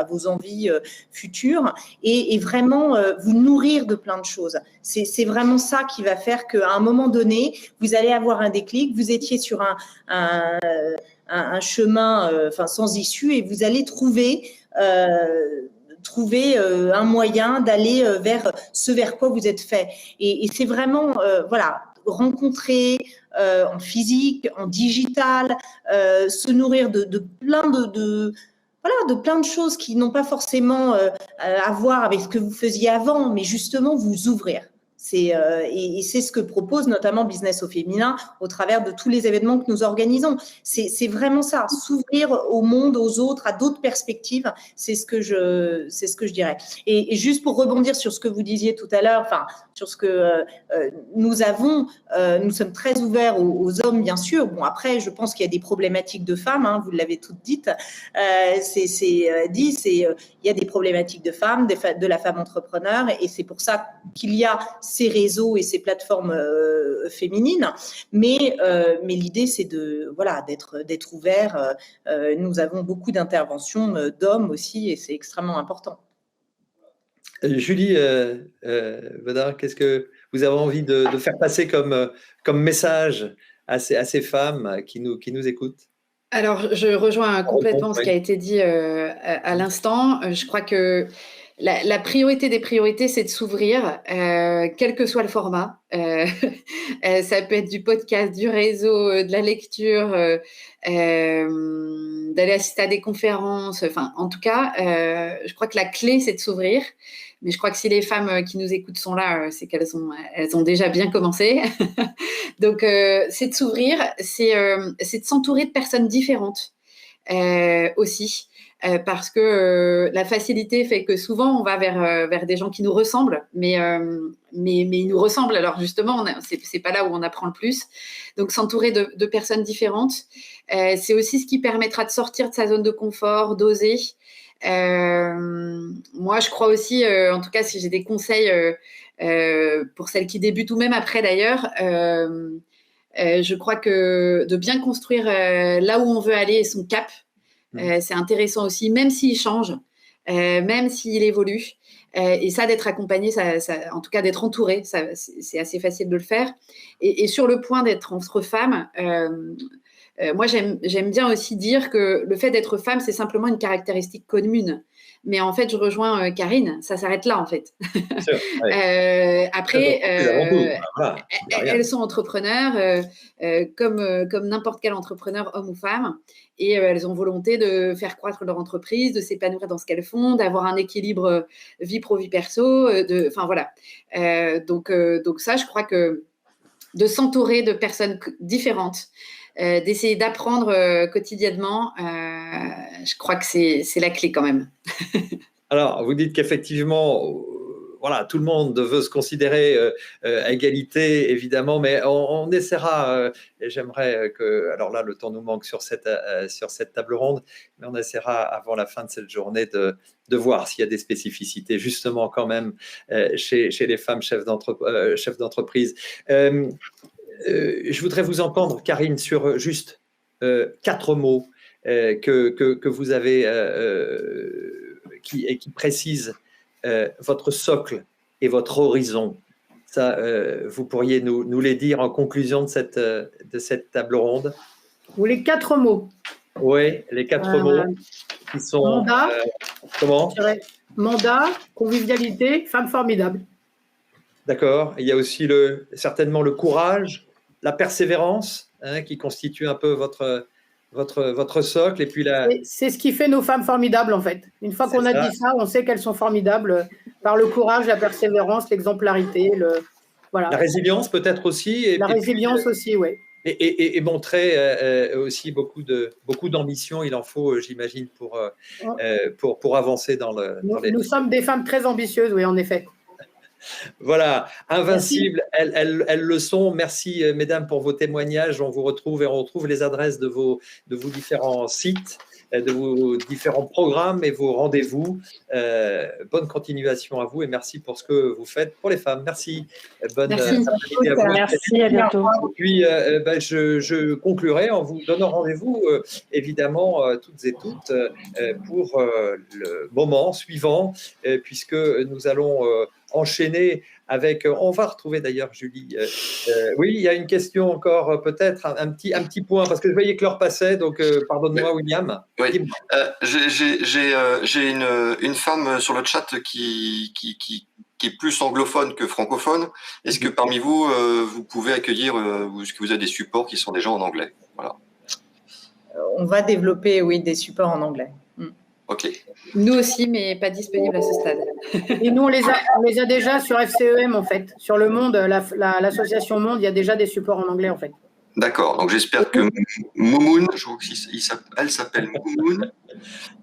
vos envies futures et vraiment vous nourrir de plein de choses. C'est vraiment ça qui va faire qu'à un moment donné, vous allez avoir un déclic, vous étiez sur un chemin sans issue et vous allez trouver un moyen d'aller vers ce vers quoi vous êtes fait. Et c'est vraiment, rencontrer en physique, en digital, se nourrir de plein de plein de choses qui n'ont pas forcément à voir avec ce que vous faisiez avant, mais justement vous ouvrir. Et c'est ce que propose notamment Business au féminin au travers de tous les événements que nous organisons. C'est vraiment ça, s'ouvrir au monde, aux autres, à d'autres perspectives. C'est ce que je dirais. Et juste pour rebondir sur ce que vous disiez tout à l'heure, sur ce que nous sommes très ouverts aux hommes, bien sûr. Bon, après, je pense qu'il y a des problématiques de femmes, vous l'avez toutes dites. Il y a des problématiques de femmes, de la femme entrepreneur, et c'est pour ça qu'il y a ces réseaux et ces plateformes féminines. Mais l'idée, c'est d'être ouvert. Nous avons beaucoup d'interventions d'hommes aussi, et c'est extrêmement important. Julie Vedin, qu'est-ce que vous avez envie de faire passer comme message à ces femmes qui nous écoutent? Alors, je rejoins complètement ce qui a été dit à l'instant. Je crois que la priorité des priorités, c'est de s'ouvrir, quel que soit le format. Ça peut être du podcast, du réseau, de la lecture, d'aller assister à des conférences. Enfin, en tout cas, je crois que la clé, c'est de s'ouvrir. Mais je crois que si les femmes qui nous écoutent sont là, c'est qu'elles ont déjà bien commencé. Donc, c'est de s'ouvrir, c'est de s'entourer de personnes différentes aussi. Parce que la facilité fait que souvent on va vers des gens qui nous ressemblent, mais ils nous ressemblent. Alors justement, c'est pas là où on apprend le plus. Donc s'entourer de personnes différentes, c'est aussi ce qui permettra de sortir de sa zone de confort, d'oser. Moi, je crois aussi, en tout cas, si j'ai des conseils pour celles qui débutent ou même après d'ailleurs, je crois que de bien construire là où on veut aller et son cap. C'est intéressant aussi, même s'il change, même s'il évolue. Et ça, d'être accompagné, en tout cas d'être entouré, c'est assez facile de le faire. Et sur le point d'être entre femmes, moi, j'aime bien aussi dire que le fait d'être femme, c'est simplement une caractéristique commune. Mais en fait, je rejoins Karine, ça s'arrête là, en fait. Sûr, ouais. Après, voilà, elles sont entrepreneurs comme n'importe quel entrepreneur, homme ou femme, et elles ont volonté de faire croître leur entreprise, de s'épanouir dans ce qu'elles font, d'avoir un équilibre vie pro, vie perso, enfin voilà. Donc ça, je crois que de s'entourer de personnes différentes, d'essayer d'apprendre quotidiennement, je crois que c'est la clé quand même. Alors, vous dites qu'effectivement, voilà, tout le monde veut se considérer à égalité, évidemment, mais on essaiera, et j'aimerais que, alors là, le temps nous manque sur cette table ronde, mais on essaiera avant la fin de cette journée de voir s'il y a des spécificités, justement, quand même, chez les femmes chefs d'entreprise. Je voudrais vous entendre, Karine, sur juste 4 mots que vous avez qui précisent votre socle et votre horizon. Ça, vous pourriez nous les dire en conclusion de cette table ronde? Ou les 4 mots. Oui, les 4 mots qui sont… Mandat, comment? Mandat, convivialité, femme formidable. D'accord. Il y a aussi certainement le courage, la persévérance, qui constitue un peu votre socle. Et puis c'est ce qui fait nos femmes formidables, en fait. Une fois qu'on a dit ça, on sait qu'elles sont formidables par le courage, la persévérance, l'exemplarité, voilà. La résilience peut-être aussi. La résilience aussi, oui. Et montrer aussi beaucoup d'ambition. Il en faut, j'imagine, pour avancer dans les… Nous sommes des femmes très ambitieuses, oui, en effet. Voilà, invincibles, elles le sont. Merci, mesdames, pour vos témoignages. On vous retrouve et on retrouve les adresses de vos différents sites, de vos différents programmes et vos rendez-vous. Bonne continuation à vous et merci pour ce que vous faites pour les femmes. Merci. Merci. Après-midi à vous. Merci, à bientôt. Et puis, je conclurai en vous donnant rendez-vous, évidemment, toutes et toutes, pour le moment suivant, puisque nous allons enchaîner avec… On va retrouver d'ailleurs Julie. Oui, il y a une question encore, peut-être un petit point, parce que je voyais que l'heure passait, donc pardonne-moi, William. Oui. J'ai une femme sur le chat qui est plus anglophone que francophone. Est-ce que parmi vous, vous pouvez accueillir, est-ce que vous avez des supports qui sont déjà en anglais? Voilà. On va développer, oui, des supports en anglais. Ok. Nous aussi, mais pas disponibles à ce stade. Et nous, on les a déjà sur FCEM, en fait. Sur le Monde, l'association Monde, il y a déjà des supports en anglais, en fait. D'accord. Donc, j'espère que Moumoun, je crois qu'elle s'appelle Moumoun.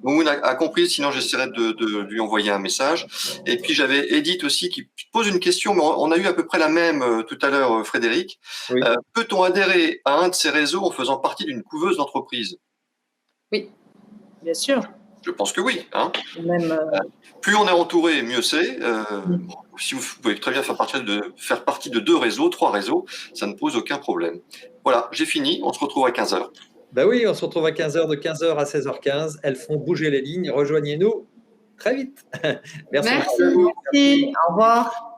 Moumoun a compris, sinon j'essaierai de lui envoyer un message. Et puis, j'avais Edith aussi qui pose une question, mais on a eu à peu près la même tout à l'heure, Frédéric. Oui. Peut-on adhérer à un de ces réseaux en faisant partie d'une couveuse d'entreprise? Oui. Bien sûr. Je pense que oui. Hein. Même, plus on est entouré, mieux c'est. Si vous pouvez très bien faire partie de 2 réseaux, 3 réseaux, ça ne pose aucun problème. Voilà, j'ai fini. On se retrouve à 15h. Ben oui, on se retrouve à 15h, de 15h à 16h15. Elles font bouger les lignes. Rejoignez-nous très vite. Merci. merci. Au revoir.